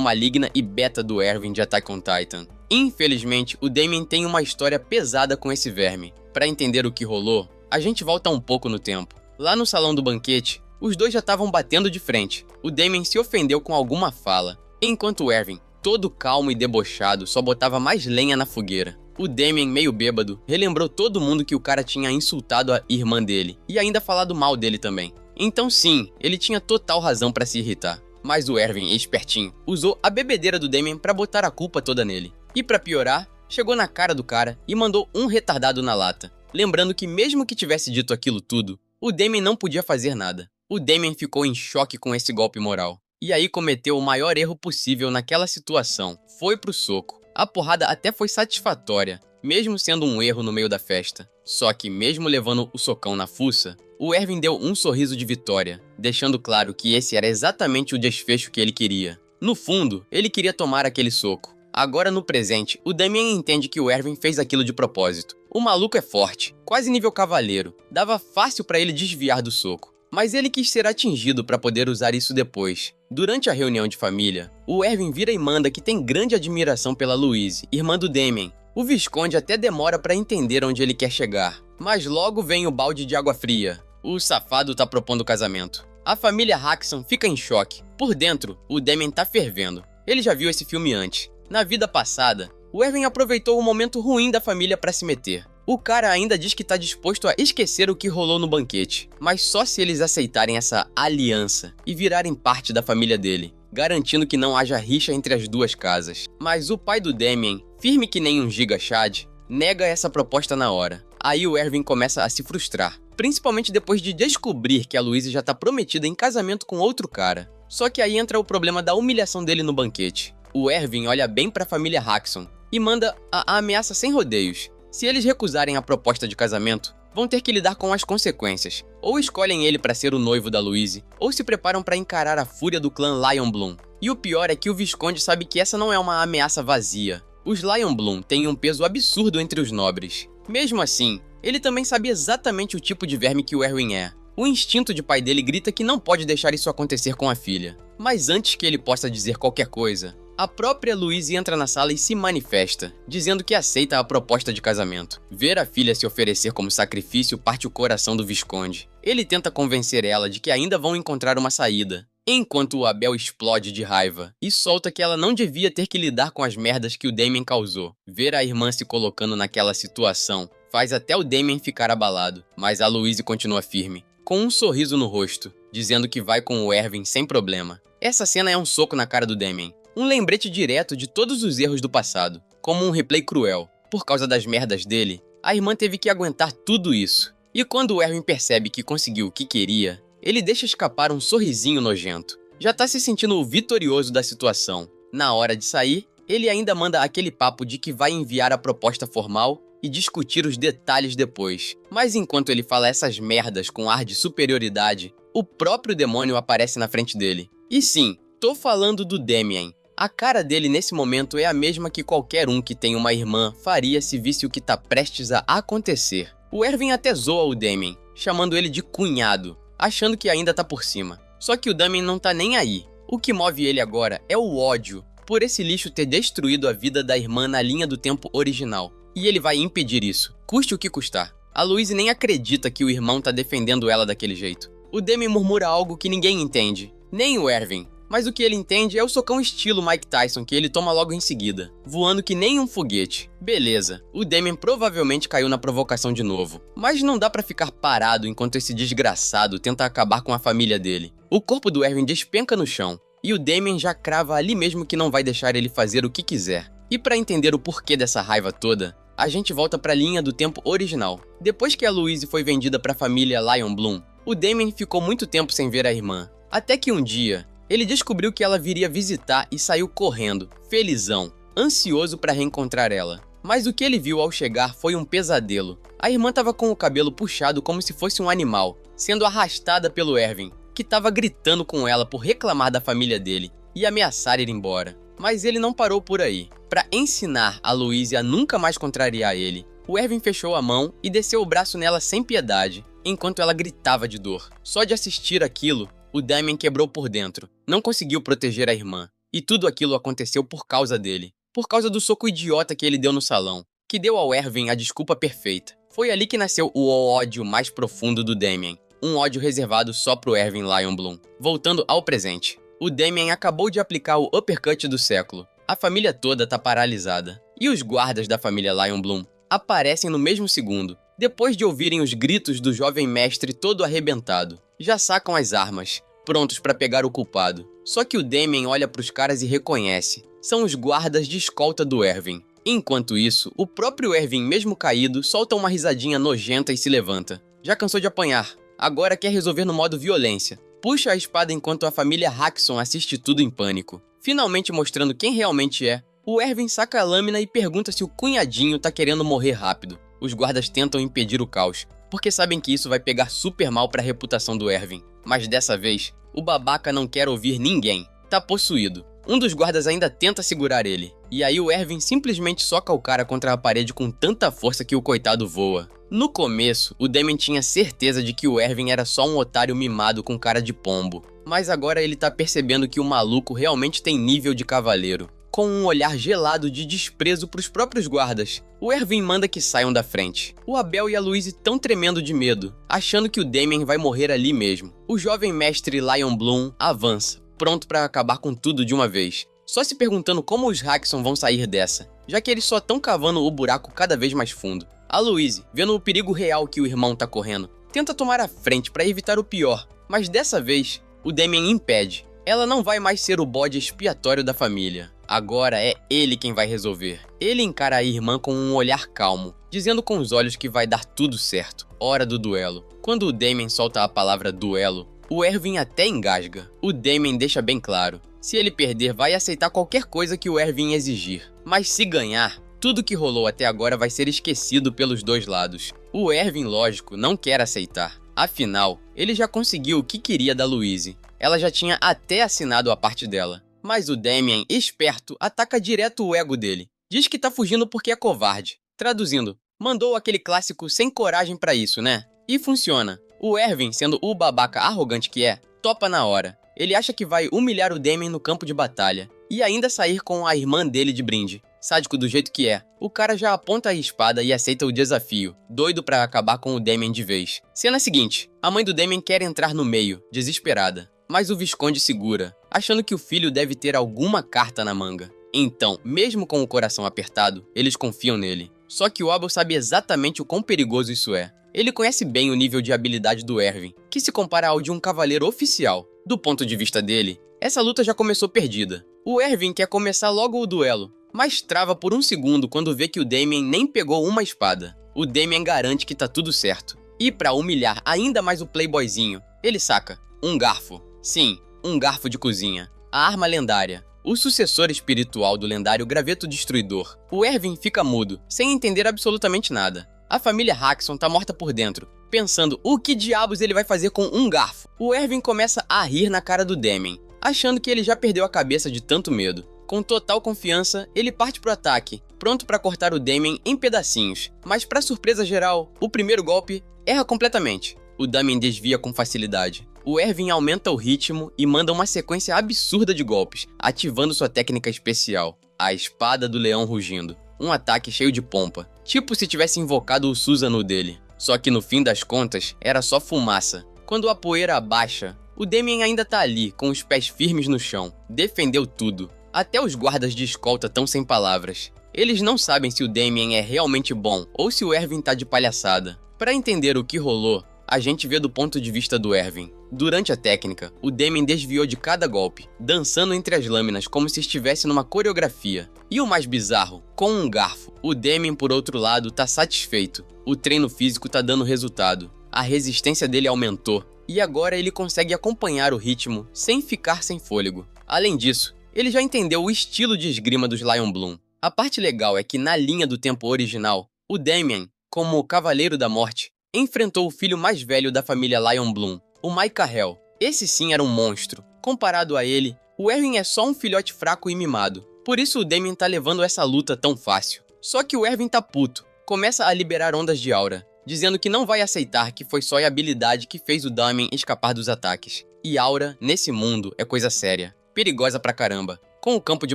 maligna e beta do Erwin de Attack on Titan. Infelizmente, o Damien tem uma história pesada com esse verme. Pra entender o que rolou, a gente volta um pouco no tempo. Lá no salão do banquete, os 2 já estavam batendo de frente. O Damien se ofendeu com alguma fala, enquanto o Erwin, todo calmo e debochado, só botava mais lenha na fogueira. O Damien, meio bêbado, relembrou todo mundo que o cara tinha insultado a irmã dele e ainda falado mal dele também. Então sim, ele tinha total razão pra se irritar. Mas o Erwin, espertinho, usou a bebedeira do Damien pra botar a culpa toda nele. E pra piorar, chegou na cara do cara e mandou um retardado na lata. Lembrando que mesmo que tivesse dito aquilo tudo, o Damien não podia fazer nada. O Damien ficou em choque com esse golpe moral. E aí cometeu o maior erro possível naquela situação. Foi pro soco. A porrada até foi satisfatória, mesmo sendo um erro no meio da festa. Só que mesmo levando o socão na fuça, o Erwin deu um sorriso de vitória, deixando claro que esse era exatamente o desfecho que ele queria. No fundo, ele queria tomar aquele soco. Agora no presente, o Damien entende que o Erwin fez aquilo de propósito. O maluco é forte, quase nível cavaleiro, dava fácil pra ele desviar do soco. Mas ele quis ser atingido para poder usar isso depois. Durante a reunião de família, o Erwin vira e manda que tem grande admiração pela Louise, irmã do Damien. O Visconde até demora para entender onde ele quer chegar, mas logo vem o balde de água fria. O safado tá propondo casamento. A família Haxon fica em choque. Por dentro, o Damien tá fervendo. Ele já viu esse filme antes. Na vida passada, o Erwin aproveitou o momento ruim da família para se meter. O cara ainda diz que tá disposto a esquecer o que rolou no banquete, mas só se eles aceitarem essa aliança e virarem parte da família dele, garantindo que não haja rixa entre as duas casas. Mas o pai do Damien, firme que nem um Giga Chad, nega essa proposta na hora. Aí o Erwin começa a se frustrar, principalmente depois de descobrir que a Louise já tá prometida em casamento com outro cara. Só que aí entra o problema da humilhação dele no banquete. O Erwin olha bem pra família Haxon e manda a ameaça sem rodeios. Se eles recusarem a proposta de casamento, vão ter que lidar com as consequências. Ou escolhem ele para ser o noivo da Louise, ou se preparam para encarar a fúria do clã Lionbloom. E o pior é que o Visconde sabe que essa não é uma ameaça vazia. Os Lionbloom têm um peso absurdo entre os nobres. Mesmo assim, ele também sabe exatamente o tipo de verme que o Erwin é. O instinto de pai dele grita que não pode deixar isso acontecer com a filha. Mas antes que ele possa dizer qualquer coisa, a própria Louise entra na sala e se manifesta, dizendo que aceita a proposta de casamento. Ver a filha se oferecer como sacrifício parte o coração do Visconde. Ele tenta convencer ela de que ainda vão encontrar uma saída, enquanto o Abel explode de raiva e solta que ela não devia ter que lidar com as merdas que o Damien causou. Ver a irmã se colocando naquela situação faz até o Damien ficar abalado, mas a Louise continua firme, com um sorriso no rosto, dizendo que vai com o Erwin sem problema. Essa cena é um soco na cara do Damien. Um lembrete direto de todos os erros do passado, como um replay cruel. Por causa das merdas dele, a irmã teve que aguentar tudo isso. E quando o Erwin percebe que conseguiu o que queria, ele deixa escapar um sorrisinho nojento. Já tá se sentindo o vitorioso da situação. Na hora de sair, ele ainda manda aquele papo de que vai enviar a proposta formal e discutir os detalhes depois. Mas enquanto ele fala essas merdas com ar de superioridade, o próprio demônio aparece na frente dele. E sim, tô falando do Damien. A cara dele nesse momento é a mesma que qualquer um que tem uma irmã faria se visse o que tá prestes a acontecer. O Erwin até zoa o Damien, chamando ele de cunhado, achando que ainda tá por cima. Só que o Damien não tá nem aí. O que move ele agora é o ódio por esse lixo ter destruído a vida da irmã na linha do tempo original. E ele vai impedir isso, custe o que custar. A Louise nem acredita que o irmão tá defendendo ela daquele jeito. O Damien murmura algo que ninguém entende, nem o Erwin. Mas o que ele entende é o socão estilo Mike Tyson que ele toma logo em seguida, voando que nem um foguete. Beleza, o Damien provavelmente caiu na provocação de novo, mas não dá pra ficar parado enquanto esse desgraçado tenta acabar com a família dele. O corpo do Erwin despenca no chão, e o Damien já crava ali mesmo que não vai deixar ele fazer o que quiser. E pra entender o porquê dessa raiva toda, a gente volta pra linha do tempo original. Depois que a Louise foi vendida pra família Lionbloom, o Damien ficou muito tempo sem ver a irmã, até que um dia ele descobriu que ela viria visitar e saiu correndo, felizão, ansioso para reencontrar ela. Mas o que ele viu ao chegar foi um pesadelo. A irmã estava com o cabelo puxado como se fosse um animal, sendo arrastada pelo Erwin, que estava gritando com ela por reclamar da família dele e ameaçar ir embora. Mas ele não parou por aí. Para ensinar a Louise a nunca mais contrariar ele, o Erwin fechou a mão e desceu o braço nela sem piedade, enquanto ela gritava de dor. Só de assistir aquilo, o Damien quebrou por dentro, não conseguiu proteger a irmã, e tudo aquilo aconteceu por causa dele. Por causa do soco idiota que ele deu no salão, que deu ao Erwin a desculpa perfeita. Foi ali que nasceu o ódio mais profundo do Damien, um ódio reservado só pro Erwin Lionbloom. Voltando ao presente, o Damien acabou de aplicar o uppercut do século. A família toda tá paralisada, e os guardas da família Lionbloom aparecem no mesmo segundo, depois de ouvirem os gritos do jovem mestre todo arrebentado. Já sacam as armas, prontos para pegar o culpado. Só que o Damien olha pros caras e reconhece. São os guardas de escolta do Erwin. Enquanto isso, o próprio Erwin, mesmo caído, solta uma risadinha nojenta e se levanta. Já cansou de apanhar, agora quer resolver no modo violência. Puxa a espada enquanto a família Haxon assiste tudo em pânico. Finalmente mostrando quem realmente é, o Erwin saca a lâmina e pergunta se o cunhadinho tá querendo morrer rápido. Os guardas tentam impedir o caos, porque sabem que isso vai pegar super mal pra reputação do Erwin. Mas dessa vez, o babaca não quer ouvir ninguém. Tá possuído. Um dos guardas ainda tenta segurar ele, e aí o Erwin simplesmente soca o cara contra a parede com tanta força que o coitado voa. No começo, o Damien tinha certeza de que o Erwin era só um otário mimado com cara de pombo, mas agora ele tá percebendo que o maluco realmente tem nível de cavaleiro. Com um olhar gelado de desprezo pros próprios guardas, o Erwin manda que saiam da frente. O Abel e a Louise tão tremendo de medo, achando que o Damien vai morrer ali mesmo. O jovem mestre Lion Bloom avança, pronto pra acabar com tudo de uma vez, só se perguntando como os Hackson vão sair dessa, já que eles só tão cavando o buraco cada vez mais fundo. A Louise, vendo o perigo real que o irmão tá correndo, tenta tomar a frente pra evitar o pior, mas dessa vez, o Damien impede. Ela não vai mais ser o bode expiatório da família. Agora é ele quem vai resolver. Ele encara a irmã com um olhar calmo, dizendo com os olhos que vai dar tudo certo. Hora do duelo. Quando o Damien solta a palavra duelo, o Erwin até engasga. O Damien deixa bem claro. Se ele perder, vai aceitar qualquer coisa que o Erwin exigir. Mas se ganhar, tudo que rolou até agora vai ser esquecido pelos dois lados. O Erwin, lógico, não quer aceitar. Afinal, ele já conseguiu o que queria da Louise. Ela já tinha até assinado a parte dela. Mas o Damien, esperto, ataca direto o ego dele. Diz que tá fugindo porque é covarde. Traduzindo, mandou aquele clássico sem coragem pra isso, né? E funciona. O Erwin, sendo o babaca arrogante que é, topa na hora. Ele acha que vai humilhar o Damien no campo de batalha. E ainda sair com a irmã dele de brinde. Sádico do jeito que é, o cara já aponta a espada e aceita o desafio, doido pra acabar com o Damien de vez. Cena seguinte, a mãe do Damien quer entrar no meio, desesperada. Mas o Visconde segura, achando que o filho deve ter alguma carta na manga. Então, mesmo com o coração apertado, eles confiam nele. Só que o Abel sabe exatamente o quão perigoso isso é. Ele conhece bem o nível de habilidade do Erwin, que se compara ao de um cavaleiro oficial. Do ponto de vista dele, essa luta já começou perdida. O Erwin quer começar logo o duelo, mas trava por um segundo quando vê que o Damien nem pegou uma espada. O Damien garante que tá tudo certo. E pra humilhar ainda mais o playboyzinho, ele saca um garfo. Sim, um garfo de cozinha. A arma lendária. O sucessor espiritual do lendário Graveto Destruidor. O Erwin fica mudo, sem entender absolutamente nada. A família Hackson tá morta por dentro, pensando o que diabos ele vai fazer com um garfo. O Erwin começa a rir na cara do Damien, achando que ele já perdeu a cabeça de tanto medo. Com total confiança, ele parte pro ataque, pronto pra cortar o Damien em pedacinhos. Mas pra surpresa geral, o primeiro golpe erra completamente. O Damien desvia com facilidade. O Erwin aumenta o ritmo e manda uma sequência absurda de golpes, ativando sua técnica especial, a Espada do Leão Rugindo. Um ataque cheio de pompa, tipo se tivesse invocado o Susanoo dele. Só que no fim das contas, era só fumaça. Quando a poeira abaixa, o Damien ainda tá ali, com os pés firmes no chão. Defendeu tudo. Até os guardas de escolta tão sem palavras. Eles não sabem se o Damien é realmente bom ou se o Erwin tá de palhaçada. Pra entender o que rolou, a gente vê do ponto de vista do Erwin. Durante a técnica, o Damien desviou de cada golpe, dançando entre as lâminas como se estivesse numa coreografia. E o mais bizarro, com um garfo, o Damien, por outro lado, tá satisfeito. O treino físico tá dando resultado. A resistência dele aumentou, e agora ele consegue acompanhar o ritmo sem ficar sem fôlego. Além disso, ele já entendeu o estilo de esgrima dos Lion Bloom. A parte legal é que na linha do tempo original, o Damien, como o Cavaleiro da Morte, enfrentou o filho mais velho da família Lion Bloom, o Maikael. Esse sim era um monstro. Comparado a ele, o Erwin é só um filhote fraco e mimado. Por isso o Damien tá levando essa luta tão fácil. Só que o Erwin tá puto. Começa a liberar ondas de aura, dizendo que não vai aceitar que foi só a habilidade que fez o Damien escapar dos ataques. E aura, nesse mundo, é coisa séria. Perigosa pra caramba. Com o campo de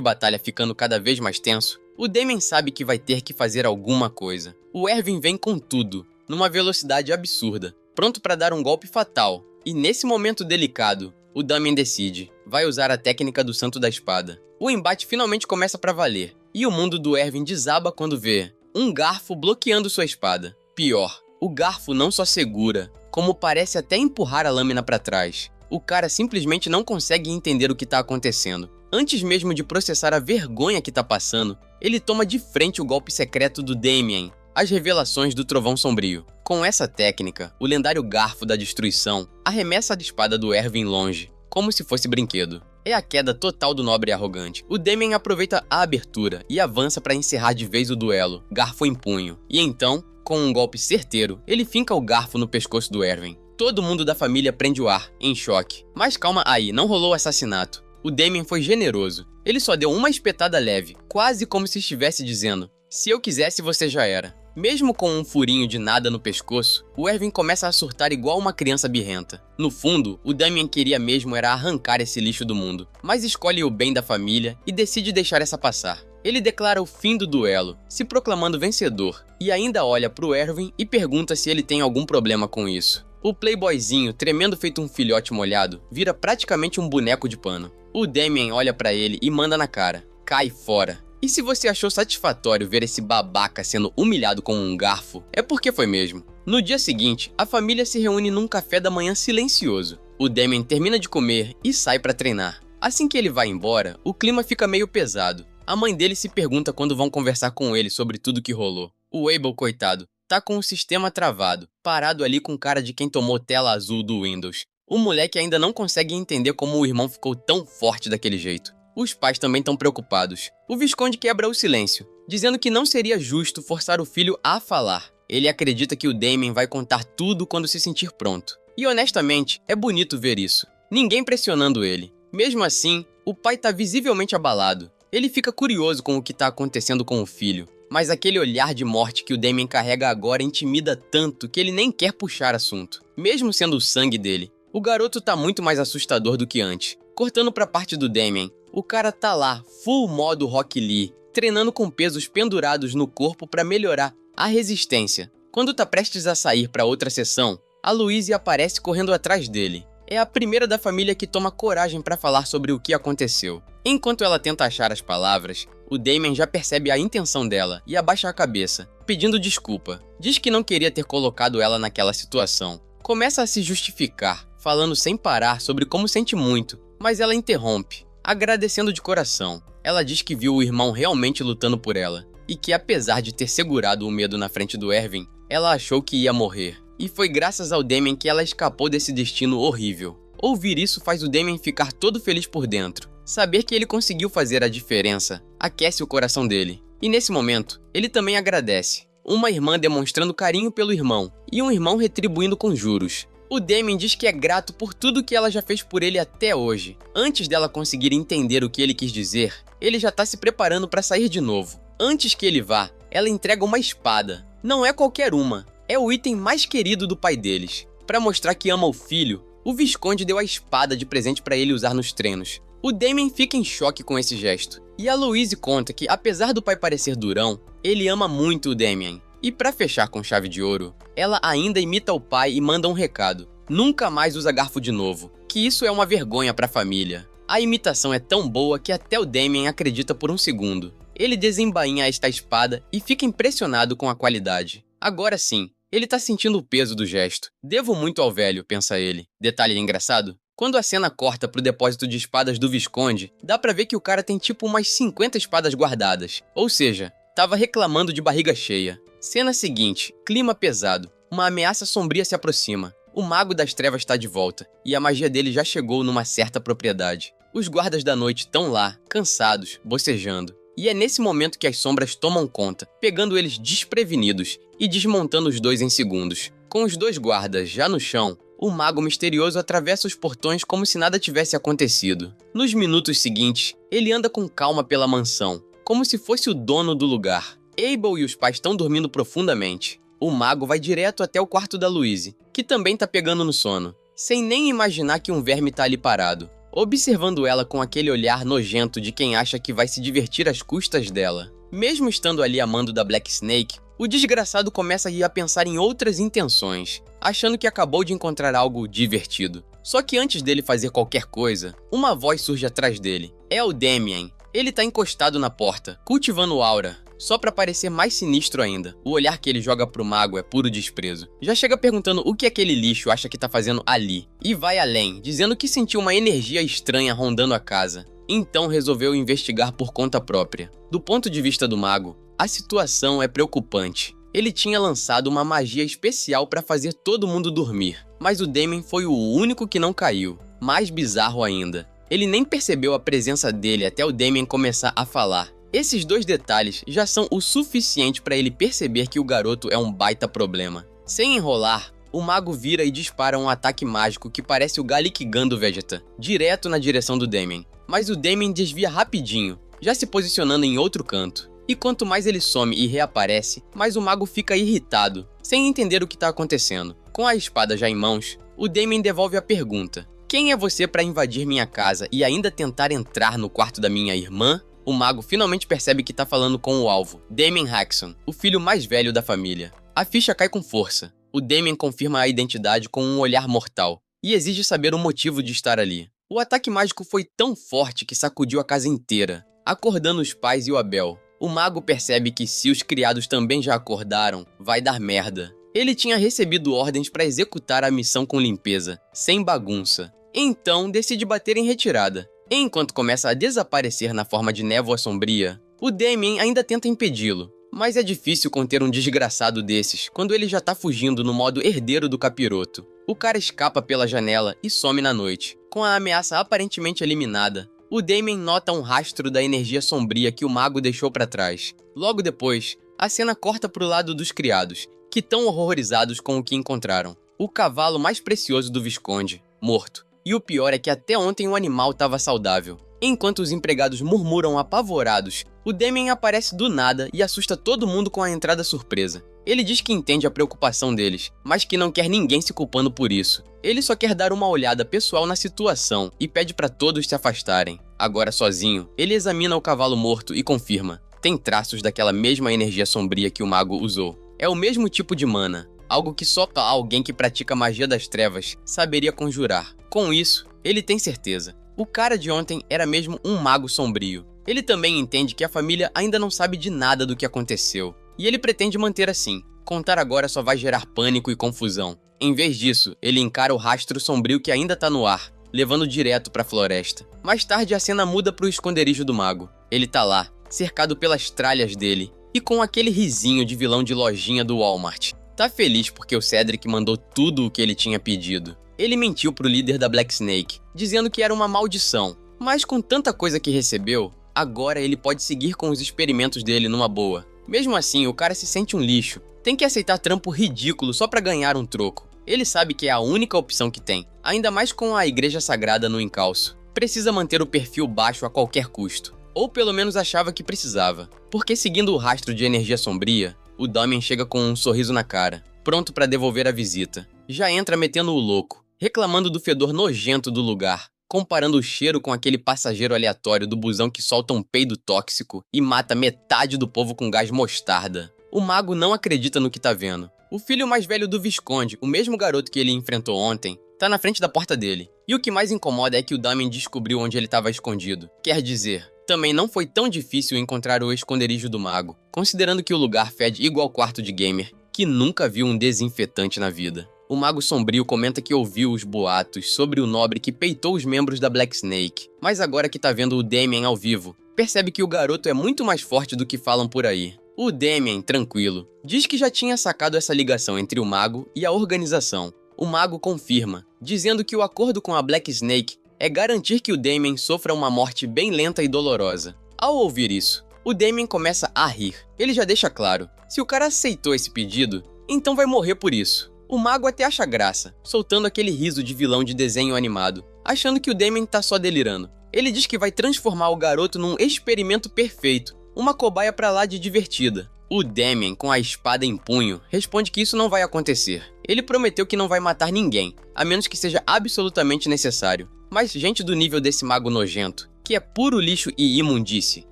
batalha ficando cada vez mais tenso, o Damien sabe que vai ter que fazer alguma coisa. O Erwin vem com tudo, numa velocidade absurda, pronto pra dar um golpe fatal. E nesse momento delicado, o Damien decide. Vai usar a técnica do Santo da Espada. O embate finalmente começa pra valer. E o mundo do Erwin desaba quando vê um garfo bloqueando sua espada. Pior, o garfo não só segura, como parece até empurrar a lâmina pra trás. O cara simplesmente não consegue entender o que tá acontecendo. Antes mesmo de processar a vergonha que tá passando, ele toma de frente o golpe secreto do Damien, as revelações do Trovão Sombrio. Com essa técnica, o lendário Garfo da Destruição arremessa a espada do Erwin longe, como se fosse brinquedo. É a queda total do nobre e arrogante. O Damien aproveita a abertura e avança para encerrar de vez o duelo, garfo em punho. E então, com um golpe certeiro, ele finca o garfo no pescoço do Erwin. Todo mundo da família prende o ar, em choque. Mas calma aí, não rolou assassinato. O Damien foi generoso. Ele só deu uma espetada leve, quase como se estivesse dizendo: se eu quisesse, você já era. Mesmo com um furinho de nada no pescoço, o Erwin começa a surtar igual uma criança birrenta. No fundo, o Damien queria mesmo era arrancar esse lixo do mundo, mas escolhe o bem da família e decide deixar essa passar. Ele declara o fim do duelo, se proclamando vencedor, e ainda olha pro Erwin e pergunta se ele tem algum problema com isso. O playboyzinho, tremendo feito um filhote molhado, vira praticamente um boneco de pano. O Damien olha pra ele e manda na cara: cai fora. E se você achou satisfatório ver esse babaca sendo humilhado com um garfo, é porque foi mesmo. No dia seguinte, a família se reúne num café da manhã silencioso. O Damien termina de comer e sai pra treinar. Assim que ele vai embora, o clima fica meio pesado. A mãe dele se pergunta quando vão conversar com ele sobre tudo que rolou. O Abel, coitado, tá com o sistema travado, parado ali com cara de quem tomou tela azul do Windows. O moleque ainda não consegue entender como o irmão ficou tão forte daquele jeito. Os pais também estão preocupados. O Visconde quebra o silêncio, dizendo que não seria justo forçar o filho a falar. Ele acredita que o Damien vai contar tudo quando se sentir pronto. E honestamente, é bonito ver isso. Ninguém pressionando ele. Mesmo assim, o pai tá visivelmente abalado. Ele fica curioso com o que tá acontecendo com o filho. Mas aquele olhar de morte que o Damien carrega agora intimida tanto que ele nem quer puxar assunto. Mesmo sendo o sangue dele, o garoto tá muito mais assustador do que antes. Cortando pra parte do Damien, o cara tá lá, full modo Rock Lee, treinando com pesos pendurados no corpo pra melhorar a resistência. Quando tá prestes a sair pra outra sessão, a Louise aparece correndo atrás dele. É a primeira da família que toma coragem pra falar sobre o que aconteceu. Enquanto ela tenta achar as palavras, o Damien já percebe a intenção dela e abaixa a cabeça, pedindo desculpa. Diz que não queria ter colocado ela naquela situação. Começa a se justificar, falando sem parar sobre como sente muito, mas ela interrompe, agradecendo de coração. Ela diz que viu o irmão realmente lutando por ela, e que apesar de ter segurado o medo na frente do Erwin, ela achou que ia morrer. E foi graças ao Damien que ela escapou desse destino horrível. Ouvir isso faz o Damien ficar todo feliz por dentro. Saber que ele conseguiu fazer a diferença aquece o coração dele. E nesse momento, ele também agradece. Uma irmã demonstrando carinho pelo irmão, e um irmão retribuindo com juros. O Damien diz que é grato por tudo que ela já fez por ele até hoje. Antes dela conseguir entender o que ele quis dizer, ele já tá se preparando para sair de novo. Antes que ele vá, ela entrega uma espada. Não é qualquer uma, é o item mais querido do pai deles. Para mostrar que ama o filho, o Visconde deu a espada de presente para ele usar nos treinos. O Damien fica em choque com esse gesto. E a Louise conta que, apesar do pai parecer durão, ele ama muito o Damien. E pra fechar com chave de ouro, ela ainda imita o pai e manda um recado: nunca mais usa garfo de novo, que isso é uma vergonha pra família. A imitação é tão boa que até o Damien acredita por um segundo. Ele desembainha esta espada e fica impressionado com a qualidade. Agora sim, ele tá sentindo o peso do gesto. Devo muito ao velho, pensa ele. Detalhe engraçado: quando a cena corta pro depósito de espadas do Visconde, dá pra ver que o cara tem tipo umas 50 espadas guardadas. Ou seja, tava reclamando de barriga cheia. Cena seguinte, clima pesado. Uma ameaça sombria se aproxima. O Mago das Trevas está de volta, e a magia dele já chegou numa certa propriedade. Os guardas da noite estão lá, cansados, bocejando. E é nesse momento que as sombras tomam conta, pegando eles desprevenidos e desmontando os dois em segundos. Com os dois guardas já no chão, o mago misterioso atravessa os portões como se nada tivesse acontecido. Nos minutos seguintes, ele anda com calma pela mansão, como se fosse o dono do lugar. Abel e os pais estão dormindo profundamente. O mago vai direto até o quarto da Louise, que também tá pegando no sono, sem nem imaginar que um verme tá ali parado, observando ela com aquele olhar nojento de quem acha que vai se divertir às custas dela. Mesmo estando ali amando da Black Snake, o desgraçado começa a ir a pensar em outras intenções, achando que acabou de encontrar algo divertido. Só que antes dele fazer qualquer coisa, uma voz surge atrás dele. É o Damien. Ele tá encostado na porta, cultivando aura, só pra parecer mais sinistro ainda. O olhar que ele joga pro mago é puro desprezo. Já chega perguntando o que aquele lixo acha que tá fazendo ali. E vai além, dizendo que sentiu uma energia estranha rondando a casa. Então resolveu investigar por conta própria. Do ponto de vista do mago, a situação é preocupante. Ele tinha lançado uma magia especial pra fazer todo mundo dormir. Mas o Damien foi o único que não caiu. Mais bizarro ainda, ele nem percebeu a presença dele até o Damien começar a falar. Esses dois detalhes já são o suficiente para ele perceber que o garoto é um baita problema. Sem enrolar, o mago vira e dispara um ataque mágico que parece o Gallic Gun do Vegeta, direto na direção do Damien. mas o Damien desvia rapidinho, já se posicionando em outro canto. E quanto mais ele some e reaparece, mais o mago fica irritado, sem entender o que tá acontecendo. Com a espada já em mãos, o Damien devolve a pergunta: quem é você para invadir minha casa e ainda tentar entrar no quarto da minha irmã? O mago finalmente percebe que tá falando com o alvo, Damien Haxon, o filho mais velho da família. A ficha cai com força. O Damien confirma a identidade com um olhar mortal e exige saber o motivo de estar ali. O ataque mágico foi tão forte que sacudiu a casa inteira, acordando os pais e o Abel. O mago percebe que se os criados também já acordaram, vai dar merda. Ele tinha recebido ordens para executar a missão com limpeza, sem bagunça. Então decide bater em retirada. Enquanto começa a desaparecer na forma de névoa sombria, o Damien ainda tenta impedi-lo. Mas é difícil conter um desgraçado desses quando ele já tá fugindo no modo herdeiro do capiroto. O cara escapa pela janela e some na noite. Com a ameaça aparentemente eliminada, o Damien nota um rastro da energia sombria que o mago deixou pra trás. Logo depois, a cena corta pro lado dos criados, que tão horrorizados com o que encontraram. O cavalo mais precioso do Visconde, morto. E o pior é que até ontem o animal estava saudável. Enquanto os empregados murmuram apavorados, o Damien aparece do nada e assusta todo mundo com a entrada surpresa. Ele diz que entende a preocupação deles, mas que não quer ninguém se culpando por isso. Ele só quer dar uma olhada pessoal na situação e pede para todos se afastarem. Agora sozinho, ele examina o cavalo morto e confirma: tem traços daquela mesma energia sombria que o mago usou. É o mesmo tipo de mana, algo que só alguém que pratica magia das trevas saberia conjurar. Com isso, ele tem certeza. O cara de ontem era mesmo um mago sombrio. Ele também entende que a família ainda não sabe de nada do que aconteceu. E ele pretende manter assim. Contar agora só vai gerar pânico e confusão. Em vez disso, ele encara o rastro sombrio que ainda tá no ar, levando direto pra floresta. Mais tarde, a cena muda pro esconderijo do mago. Ele tá lá, cercado pelas tralhas dele, e com aquele risinho de vilão de lojinha do Walmart. Tá feliz porque o Cedric mandou tudo o que ele tinha pedido. Ele mentiu pro líder da Black Snake, dizendo que era uma maldição. Mas com tanta coisa que recebeu, agora ele pode seguir com os experimentos dele numa boa. Mesmo assim, o cara se sente um lixo. Tem que aceitar trampo ridículo só pra ganhar um troco. Ele sabe que é a única opção que tem, ainda mais com a igreja sagrada no encalço. Precisa manter o perfil baixo a qualquer custo. Ou pelo menos achava que precisava. Porque seguindo o rastro de energia sombria, o Damien chega com um sorriso na cara, pronto pra devolver a visita. Já entra metendo o louco, reclamando do fedor nojento do lugar, comparando o cheiro com aquele passageiro aleatório do busão que solta um peido tóxico e mata metade do povo com gás mostarda. O mago não acredita no que tá vendo. O filho mais velho do Visconde, o mesmo garoto que ele enfrentou ontem, tá na frente da porta dele. E o que mais incomoda é que o Damien descobriu onde ele estava escondido. Quer dizer, também não foi tão difícil encontrar o esconderijo do mago, considerando que o lugar fede igual quarto de gamer, que nunca viu um desinfetante na vida. O mago sombrio comenta que ouviu os boatos sobre o nobre que peitou os membros da Black Snake, mas agora que tá vendo o Damien ao vivo, percebe que o garoto é muito mais forte do que falam por aí. O Damien, tranquilo, diz que já tinha sacado essa ligação entre o mago e a organização. O mago confirma, dizendo que o acordo com a Black Snake é garantir que o Damien sofra uma morte bem lenta e dolorosa. Ao ouvir isso, o Damien começa a rir. Ele já deixa claro, se o cara aceitou esse pedido, então vai morrer por isso. O mago até acha graça, soltando aquele riso de vilão de desenho animado, achando que o Damien tá só delirando. Ele diz que vai transformar o garoto num experimento perfeito, uma cobaia pra lá de divertida. O Damien, com a espada em punho, responde que isso não vai acontecer. Ele prometeu que não vai matar ninguém, a menos que seja absolutamente necessário. Mas gente do nível desse mago nojento, que é puro lixo e imundície.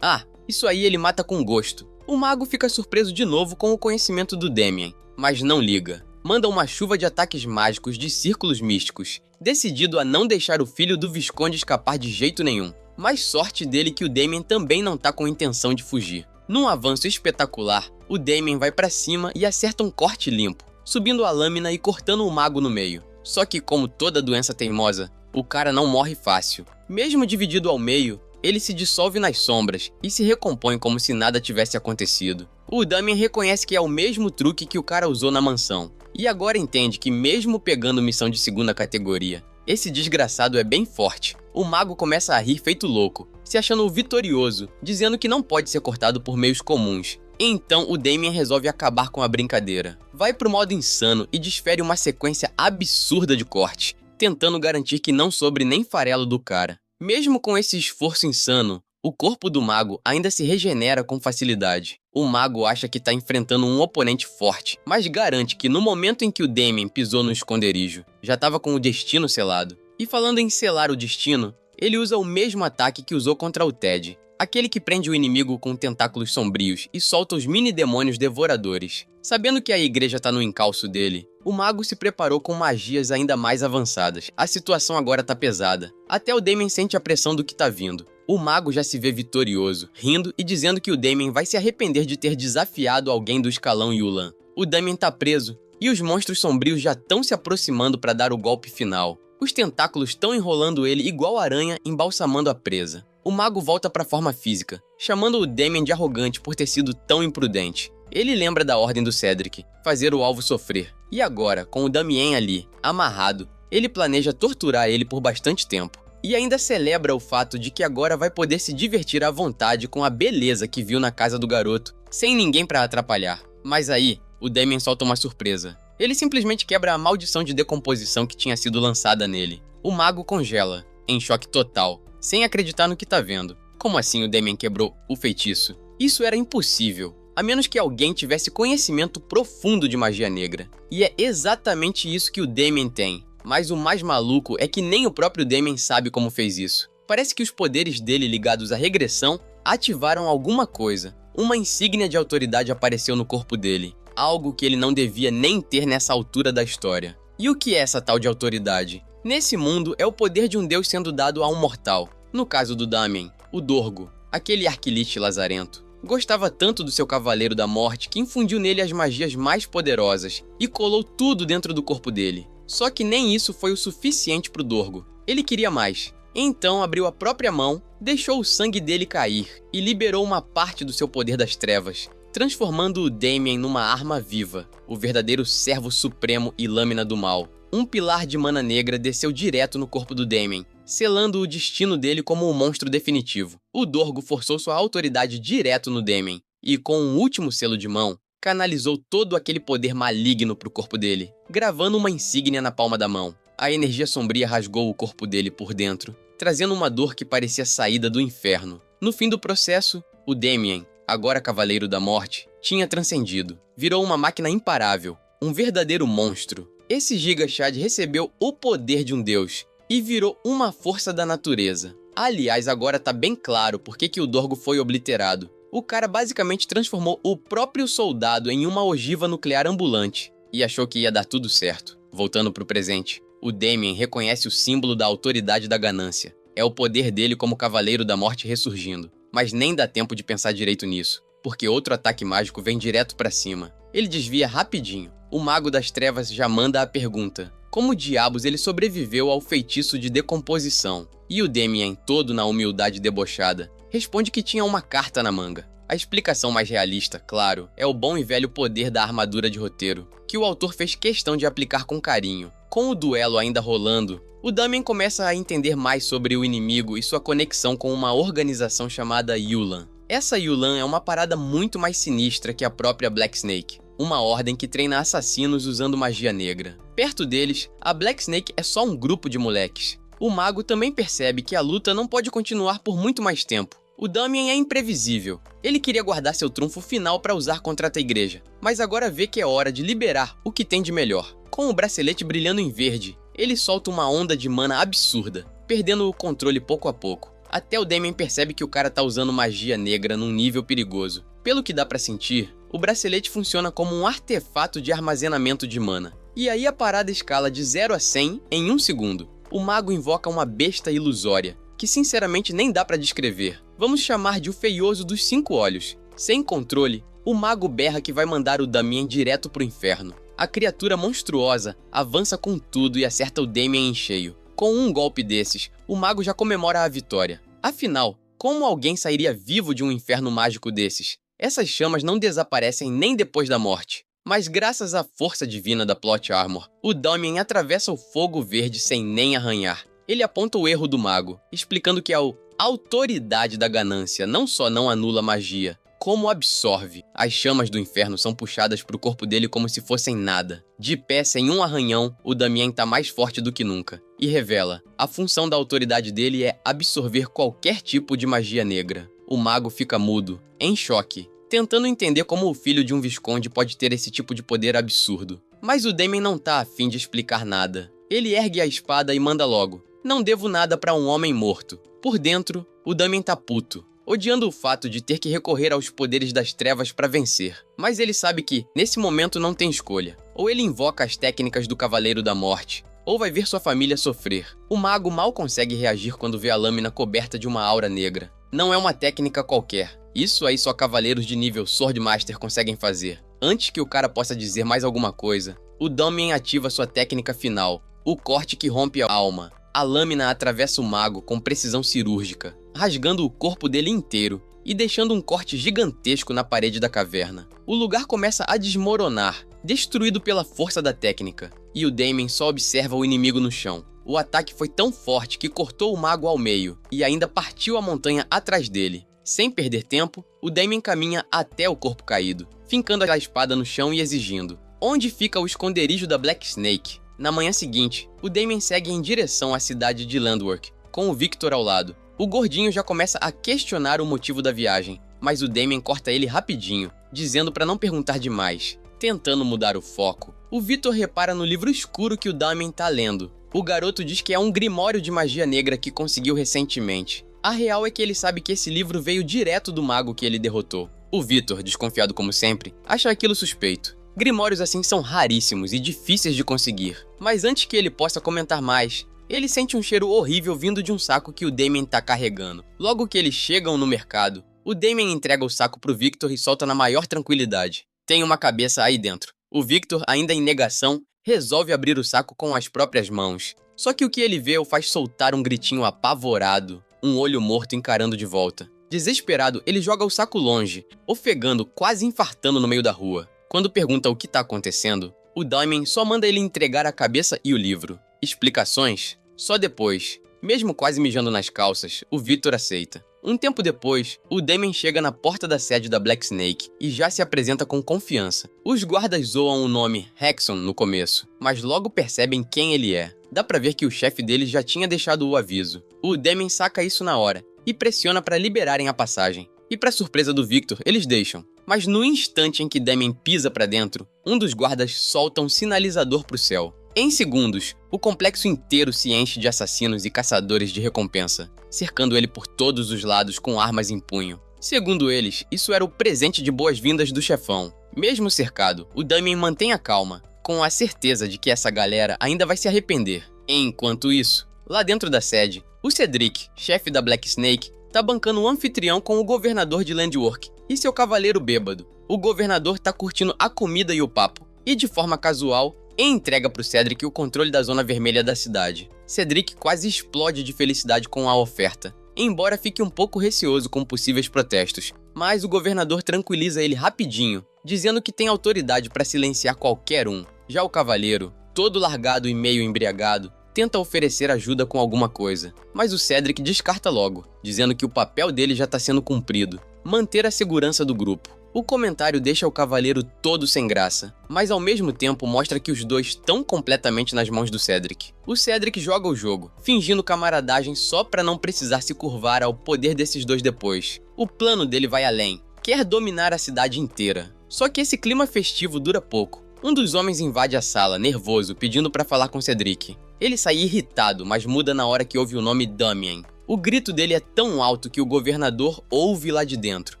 Ah, isso aí ele mata com gosto. O mago fica surpreso de novo com o conhecimento do Damien, mas não liga. Manda uma chuva de ataques mágicos de círculos místicos, decidido a não deixar o filho do Visconde escapar de jeito nenhum. Mas sorte dele que o Damien também não tá com intenção de fugir. Num avanço espetacular, o Damien vai pra cima e acerta um corte limpo, subindo a lâmina e cortando o mago no meio. Só que, como toda doença teimosa, o cara não morre fácil. Mesmo dividido ao meio, ele se dissolve nas sombras e se recompõe como se nada tivesse acontecido. O Damien reconhece que é o mesmo truque que o cara usou na mansão. E agora entende que mesmo pegando missão de segunda categoria, esse desgraçado é bem forte. O mago começa a rir feito louco, se achando vitorioso, dizendo que não pode ser cortado por meios comuns. Então o Damien resolve acabar com a brincadeira. Vai pro modo insano e desfere uma sequência absurda de cortes, tentando garantir que não sobre nem farelo do cara. Mesmo com esse esforço insano, o corpo do mago ainda se regenera com facilidade. O mago acha que está enfrentando um oponente forte, mas garante que no momento em que o Damien pisou no esconderijo, já estava com o destino selado. E falando em selar o destino, ele usa o mesmo ataque que usou contra o Ted, aquele que prende o inimigo com tentáculos sombrios e solta os mini-demônios devoradores. Sabendo que a igreja está no encalço dele, o mago se preparou com magias ainda mais avançadas. A situação agora tá pesada. Até o Damien sente a pressão do que tá vindo. O mago já se vê vitorioso, rindo e dizendo que o Damien vai se arrepender de ter desafiado alguém do escalão Yulan. O Damien tá preso e os monstros sombrios já estão se aproximando para dar o golpe final. Os tentáculos estão enrolando ele igual aranha, embalsamando a presa. O mago volta para a forma física, chamando o Damien de arrogante por ter sido tão imprudente. Ele lembra da ordem do Cedric, fazer o alvo sofrer. E agora, com o Damien ali, amarrado, ele planeja torturar ele por bastante tempo. E ainda celebra o fato de que agora vai poder se divertir à vontade com a beleza que viu na casa do garoto, sem ninguém para atrapalhar. Mas aí, o Damien solta uma surpresa. Ele simplesmente quebra a maldição de decomposição que tinha sido lançada nele. O mago congela, em choque total, sem acreditar no que tá vendo. Como assim o Damien quebrou o feitiço? Isso era impossível, a menos que alguém tivesse conhecimento profundo de magia negra. E é exatamente isso que o Damien tem. Mas o mais maluco é que nem o próprio Damien sabe como fez isso. Parece que os poderes dele ligados à regressão ativaram alguma coisa. Uma insígnia de autoridade apareceu no corpo dele. Algo que ele não devia nem ter nessa altura da história. E o que é essa tal de autoridade? Nesse mundo, é o poder de um deus sendo dado a um mortal. No caso do Damien, o Dorgo, aquele arquilite lazarento. Gostava tanto do seu Cavaleiro da Morte que infundiu nele as magias mais poderosas e colou tudo dentro do corpo dele. Só que nem isso foi o suficiente pro Dorgo. Ele queria mais. Então abriu a própria mão, deixou o sangue dele cair e liberou uma parte do seu poder das trevas, transformando o Damien numa arma viva, o verdadeiro servo supremo e lâmina do mal. Um pilar de mana negra desceu direto no corpo do Damien, selando o destino dele como um monstro definitivo. O Dorgo forçou sua autoridade direto no Damien, e com um último selo de mão, canalizou todo aquele poder maligno pro corpo dele, gravando uma insígnia na palma da mão. A energia sombria rasgou o corpo dele por dentro, trazendo uma dor que parecia saída do inferno. No fim do processo, o Damien, agora Cavaleiro da Morte, tinha transcendido. Virou uma máquina imparável, um verdadeiro monstro. Esse Giga Chad recebeu o poder de um deus e virou uma força da natureza. Aliás, agora tá bem claro por que o Dorgo foi obliterado. O cara basicamente transformou o próprio soldado em uma ogiva nuclear ambulante e achou que ia dar tudo certo. Voltando pro presente, o Damien reconhece o símbolo da autoridade da ganância. É o poder dele como Cavaleiro da Morte ressurgindo. Mas nem dá tempo de pensar direito nisso, porque outro ataque mágico vem direto pra cima. Ele desvia rapidinho. O Mago das Trevas já manda a pergunta: como diabos ele sobreviveu ao feitiço de decomposição? E o Damien, todo na humildade debochada, responde que tinha uma carta na manga. A explicação mais realista, claro, é o bom e velho poder da armadura de roteiro, que o autor fez questão de aplicar com carinho. Com o duelo ainda rolando, o Damien começa a entender mais sobre o inimigo e sua conexão com uma organização chamada Yulan. Essa Yulan é uma parada muito mais sinistra que a própria Black Snake, uma ordem que treina assassinos usando magia negra. Perto deles, a Black Snake é só um grupo de moleques. O mago também percebe que a luta não pode continuar por muito mais tempo. O Damien é imprevisível. Ele queria guardar seu trunfo final para usar contra a igreja, mas agora vê que é hora de liberar o que tem de melhor. Com o bracelete brilhando em verde, ele solta uma onda de mana absurda, perdendo o controle pouco a pouco. Até o Damien percebe que o cara tá usando magia negra num nível perigoso. Pelo que dá pra sentir, o bracelete funciona como um artefato de armazenamento de mana. E aí a parada escala de 0 a 100 em 1 segundo. O mago invoca uma besta ilusória, que sinceramente nem dá pra descrever. Vamos chamar de o feioso dos 5 olhos. Sem controle, o mago berra que vai mandar o Damien direto pro inferno. A criatura monstruosa avança com tudo e acerta o Damien em cheio. Com um golpe desses, o mago já comemora a vitória. Afinal, como alguém sairia vivo de um inferno mágico desses? Essas chamas não desaparecem nem depois da morte. Mas graças à força divina da Plot Armor, o Damien atravessa o fogo verde sem nem arranhar. Ele aponta o erro do mago, explicando que a autoridade da ganância não só não anula magia, como absorve. As chamas do inferno são puxadas pro corpo dele como se fossem nada. De pé, sem um arranhão, o Damien tá mais forte do que nunca. E revela, a função da autoridade dele é absorver qualquer tipo de magia negra. O mago fica mudo, em choque, tentando entender como o filho de um visconde pode ter esse tipo de poder absurdo. Mas o Damien não tá a fim de explicar nada. Ele ergue a espada e manda logo. Não devo nada pra um homem morto. Por dentro, o Damien tá puto, odiando o fato de ter que recorrer aos poderes das trevas pra vencer. Mas ele sabe que, nesse momento, não tem escolha. Ou ele invoca as técnicas do Cavaleiro da Morte, ou vai ver sua família sofrer. O mago mal consegue reagir quando vê a lâmina coberta de uma aura negra. Não é uma técnica qualquer. Isso aí só cavaleiros de nível Swordmaster conseguem fazer. Antes que o cara possa dizer mais alguma coisa, o Damien ativa sua técnica final, o corte que rompe a alma. A lâmina atravessa o mago com precisão cirúrgica, rasgando o corpo dele inteiro e deixando um corte gigantesco na parede da caverna. O lugar começa a desmoronar, destruído pela força da técnica, e o Damien só observa o inimigo no chão. O ataque foi tão forte que cortou o mago ao meio e ainda partiu a montanha atrás dele. Sem perder tempo, o Damien caminha até o corpo caído, fincando a espada no chão e exigindo: onde fica o esconderijo da Black Snake? Na manhã seguinte, o Damien segue em direção à cidade de Landwark, com o Victor ao lado. O gordinho já começa a questionar o motivo da viagem, mas o Damien corta ele rapidinho, dizendo para não perguntar demais. Tentando mudar o foco, o Victor repara no livro escuro que o Damien tá lendo. O garoto diz que é um grimório de magia negra que conseguiu recentemente. A real é que ele sabe que esse livro veio direto do mago que ele derrotou. O Victor, desconfiado como sempre, acha aquilo suspeito. Grimórios assim são raríssimos e difíceis de conseguir. Mas antes que ele possa comentar mais, ele sente um cheiro horrível vindo de um saco que o Damien tá carregando. Logo que eles chegam no mercado, o Damien entrega o saco pro Victor e solta na maior tranquilidade. Tem uma cabeça aí dentro. O Victor, ainda em negação, resolve abrir o saco com as próprias mãos. Só que o que ele vê o faz soltar um gritinho apavorado, um olho morto encarando de volta. Desesperado, ele joga o saco longe, ofegando, quase infartando no meio da rua. Quando pergunta o que tá acontecendo, o Damien só manda ele entregar a cabeça e o livro. Explicações? Só depois. Mesmo quase mijando nas calças, o Victor aceita. Um tempo depois, o Damien chega na porta da sede da Black Snake e já se apresenta com confiança. Os guardas zoam o nome Hexon no começo, mas logo percebem quem ele é. Dá pra ver que o chefe deles já tinha deixado o aviso. O Damien saca isso na hora e pressiona pra liberarem a passagem. E pra surpresa do Victor, eles deixam. Mas no instante em que Damien pisa pra dentro, um dos guardas solta um sinalizador pro céu. Em segundos, o complexo inteiro se enche de assassinos e caçadores de recompensa, cercando ele por todos os lados com armas em punho. Segundo eles, isso era o presente de boas-vindas do chefão. Mesmo cercado, o Damien mantém a calma, com a certeza de que essa galera ainda vai se arrepender. Enquanto isso, lá dentro da sede, o Cedric, chefe da Black Snake, tá bancando um anfitrião com o governador de Landwark e seu cavaleiro bêbado. O governador tá curtindo a comida e o papo, e de forma casual, entrega pro Cedric o controle da zona vermelha da cidade. Cedric quase explode de felicidade com a oferta, embora fique um pouco receoso com possíveis protestos. Mas o governador tranquiliza ele rapidinho, dizendo que tem autoridade para silenciar qualquer um. Já o cavaleiro, todo largado e meio embriagado, tenta oferecer ajuda com alguma coisa, mas o Cedric descarta logo, dizendo que o papel dele já está sendo cumprido, manter a segurança do grupo. O comentário deixa o cavaleiro todo sem graça, mas ao mesmo tempo mostra que os dois estão completamente nas mãos do Cedric. O Cedric joga o jogo, fingindo camaradagem só para não precisar se curvar ao poder desses dois depois. O plano dele vai além, quer dominar a cidade inteira. Só que esse clima festivo dura pouco. Um dos homens invade a sala, nervoso, pedindo para falar com Cedric. Ele sai irritado, mas muda na hora que ouve o nome Damien. O grito dele é tão alto que o governador ouve lá de dentro.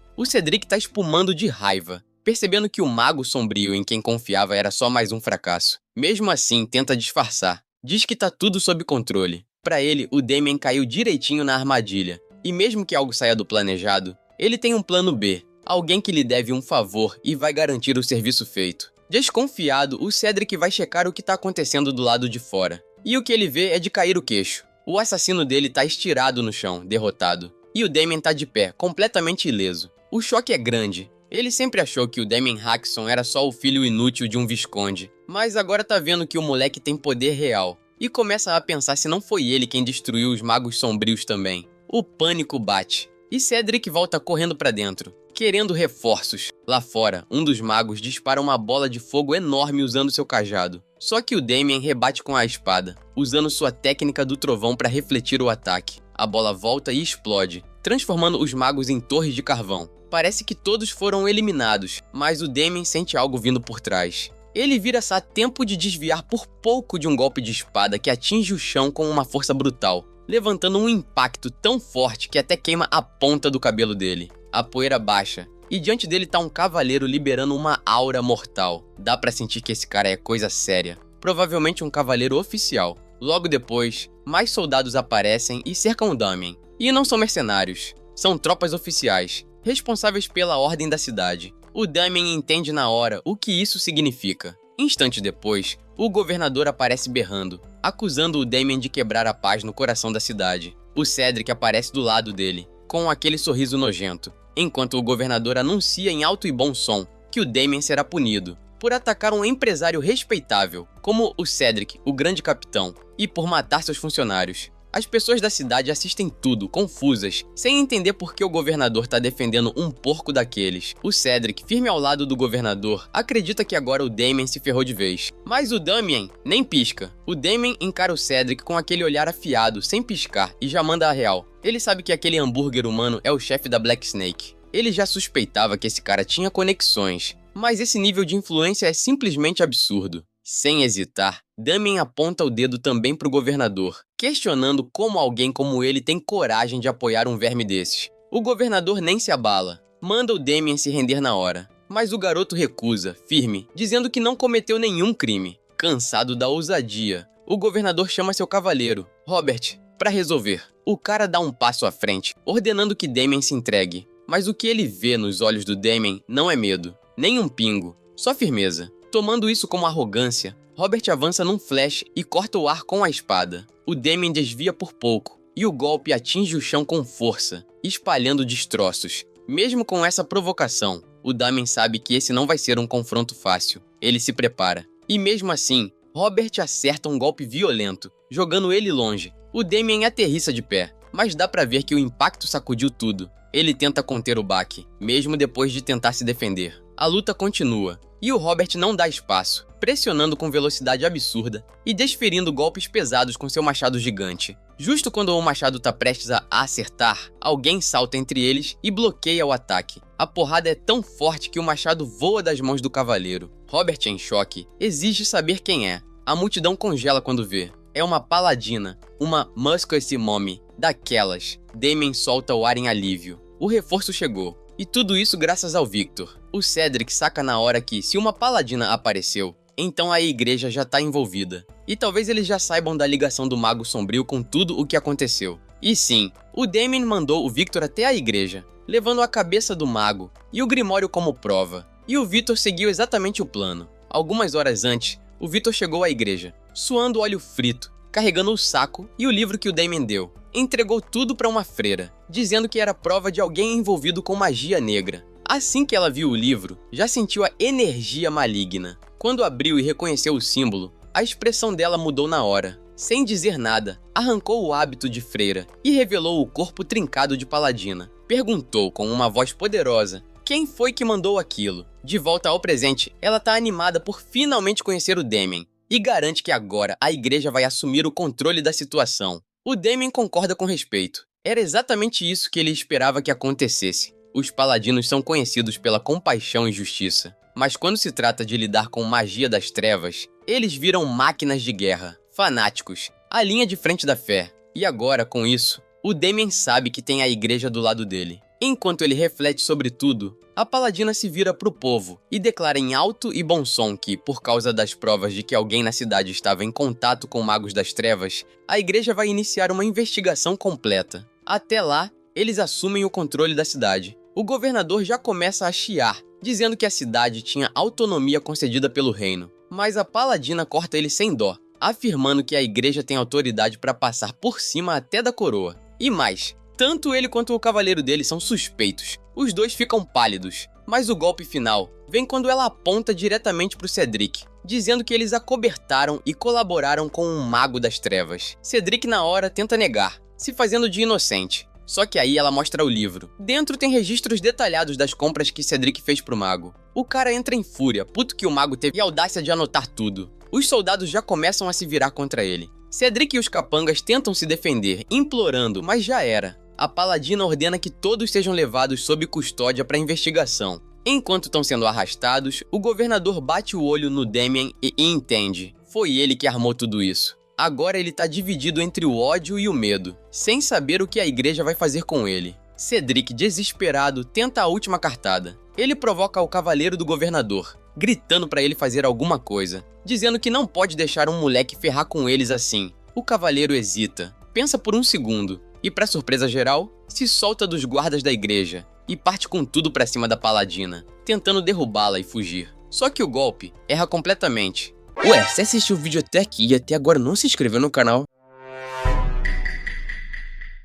O Cedric tá espumando de raiva, percebendo que o mago sombrio em quem confiava era só mais um fracasso. Mesmo assim, tenta disfarçar. Diz que tá tudo sob controle. Pra ele, o Damien caiu direitinho na armadilha. E mesmo que algo saia do planejado, ele tem um plano B. Alguém que lhe deve um favor e vai garantir o serviço feito. Desconfiado, o Cedric vai checar o que tá acontecendo do lado de fora. E o que ele vê é de cair o queixo. O assassino dele tá estirado no chão, derrotado. E o Damien tá de pé, completamente ileso. O choque é grande. Ele sempre achou que o Damien Hexon era só o filho inútil de um visconde, mas agora tá vendo que o moleque tem poder real, e começa a pensar se não foi ele quem destruiu os magos sombrios também. O pânico bate, e Cedric volta correndo pra dentro, querendo reforços. Lá fora, um dos magos dispara uma bola de fogo enorme usando seu cajado. Só que o Damien rebate com a espada, usando sua técnica do trovão para refletir o ataque. A bola volta e explode, transformando os magos em torres de carvão. Parece que todos foram eliminados, mas o Damien sente algo vindo por trás. Ele vira-se a tempo de desviar por pouco de um golpe de espada que atinge o chão com uma força brutal, levantando um impacto tão forte que até queima a ponta do cabelo dele. A poeira baixa, e diante dele tá um cavaleiro liberando uma aura mortal. Dá pra sentir que esse cara é coisa séria. Provavelmente um cavaleiro oficial. Logo depois, mais soldados aparecem e cercam o Damien. E não são mercenários, são tropas oficiais, responsáveis pela ordem da cidade. O Damien entende na hora o que isso significa. Instantes depois, o governador aparece berrando, acusando o Damien de quebrar a paz no coração da cidade. O Cedric aparece do lado dele, com aquele sorriso nojento, enquanto o governador anuncia em alto e bom som que o Damien será punido por atacar um empresário respeitável, como o Cedric, o grande capitão, e por matar seus funcionários. As pessoas da cidade assistem tudo, confusas, sem entender por que o governador tá defendendo um porco daqueles. O Cedric, firme ao lado do governador, acredita que agora o Damien se ferrou de vez. Mas o Damien nem pisca. O Damien encara o Cedric com aquele olhar afiado, sem piscar, e já manda a real. Ele sabe que aquele hambúrguer humano é o chefe da Black Snake. Ele já suspeitava que esse cara tinha conexões, mas esse nível de influência é simplesmente absurdo. Sem hesitar, Damien aponta o dedo também pro governador, questionando como alguém como ele tem coragem de apoiar um verme desses. O governador nem se abala, manda o Damien se render na hora, mas o garoto recusa, firme, dizendo que não cometeu nenhum crime. Cansado da ousadia, o governador chama seu cavaleiro, Robert, para resolver. O cara dá um passo à frente, ordenando que Damien se entregue, mas o que ele vê nos olhos do Damien não é medo, nem um pingo, só firmeza. Tomando isso como arrogância, Robert avança num flash e corta o ar com a espada. O Damien desvia por pouco, e o golpe atinge o chão com força, espalhando destroços. Mesmo com essa provocação, o Damien sabe que esse não vai ser um confronto fácil. Ele se prepara. E mesmo assim, Robert acerta um golpe violento, jogando ele longe. O Damien aterrissa de pé, mas dá pra ver que o impacto sacudiu tudo. Ele tenta conter o baque, mesmo depois de tentar se defender. A luta continua, e o Robert não dá espaço, pressionando com velocidade absurda e desferindo golpes pesados com seu machado gigante. Justo quando o machado tá prestes a acertar, alguém salta entre eles e bloqueia o ataque. A porrada é tão forte que o machado voa das mãos do cavaleiro. Robert, em choque, exige saber quem é. A multidão congela quando vê. É uma paladina, uma Musketeer Mommy, daquelas. Damien solta o ar em alívio. O reforço chegou. E tudo isso graças ao Victor. O Cedric saca na hora que, se uma paladina apareceu, então a igreja já tá envolvida. E talvez eles já saibam da ligação do Mago Sombrio com tudo o que aconteceu. E sim, o Damien mandou o Victor até a igreja, levando a cabeça do mago e o Grimório como prova. E o Victor seguiu exatamente o plano. Algumas horas antes, o Victor chegou à igreja, suando óleo frito, carregando o saco e o livro que o Damien deu. Entregou tudo para uma freira, dizendo que era prova de alguém envolvido com magia negra. Assim que ela viu o livro, já sentiu a energia maligna. Quando abriu e reconheceu o símbolo, a expressão dela mudou na hora. Sem dizer nada, arrancou o hábito de freira e revelou o corpo trincado de paladina. Perguntou com uma voz poderosa quem foi que mandou aquilo. De volta ao presente, ela tá animada por finalmente conhecer o Damien e garante que agora a igreja vai assumir o controle da situação. O Damien concorda com respeito. Era exatamente isso que ele esperava que acontecesse. Os paladinos são conhecidos pela compaixão e justiça. Mas quando se trata de lidar com magia das trevas, eles viram máquinas de guerra, fanáticos, a linha de frente da fé. E agora, com isso, o Damien sabe que tem a igreja do lado dele. Enquanto ele reflete sobre tudo, a paladina se vira pro povo e declara em alto e bom som que, por causa das provas de que alguém na cidade estava em contato com magos das trevas, a igreja vai iniciar uma investigação completa. Até lá, eles assumem o controle da cidade. O governador já começa a chiar, dizendo que a cidade tinha autonomia concedida pelo reino, mas a paladina corta ele sem dó, afirmando que a igreja tem autoridade para passar por cima até da coroa. E mais, tanto ele quanto o cavaleiro dele são suspeitos. Os dois ficam pálidos, mas o golpe final vem quando ela aponta diretamente pro Cedric, dizendo que eles acobertaram e colaboraram com um mago das trevas. Cedric na hora tenta negar, se fazendo de inocente, Só que aí ela mostra o livro. Dentro tem registros detalhados das compras que Cedric fez pro mago. O cara entra em fúria, puto que o mago teve a audácia de anotar tudo. Os soldados já começam a se virar contra ele. Cedric e os capangas tentam se defender, implorando, mas já era. A paladina ordena que todos sejam levados sob custódia para investigação. Enquanto estão sendo arrastados, o governador bate o olho no Damien e entende. Foi ele que armou tudo isso. Agora ele tá dividido entre o ódio e o medo, sem saber o que a igreja vai fazer com ele. Cedric, desesperado, tenta a última cartada. Ele provoca o cavaleiro do governador, gritando pra ele fazer alguma coisa, dizendo que não pode deixar um moleque ferrar com eles assim. O cavaleiro hesita, pensa por um segundo, e pra surpresa geral, se solta dos guardas da igreja e parte com tudo pra cima da paladina, tentando derrubá-la e fugir. Só que o golpe erra completamente. Ué, você assistiu o vídeo até aqui e até agora não se inscreveu no canal?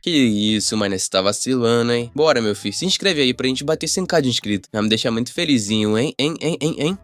Que isso, mano, você tá vacilando, hein? Bora, meu filho, se inscreve aí pra gente bater 100k de inscrito. Vai me deixar muito felizinho, hein?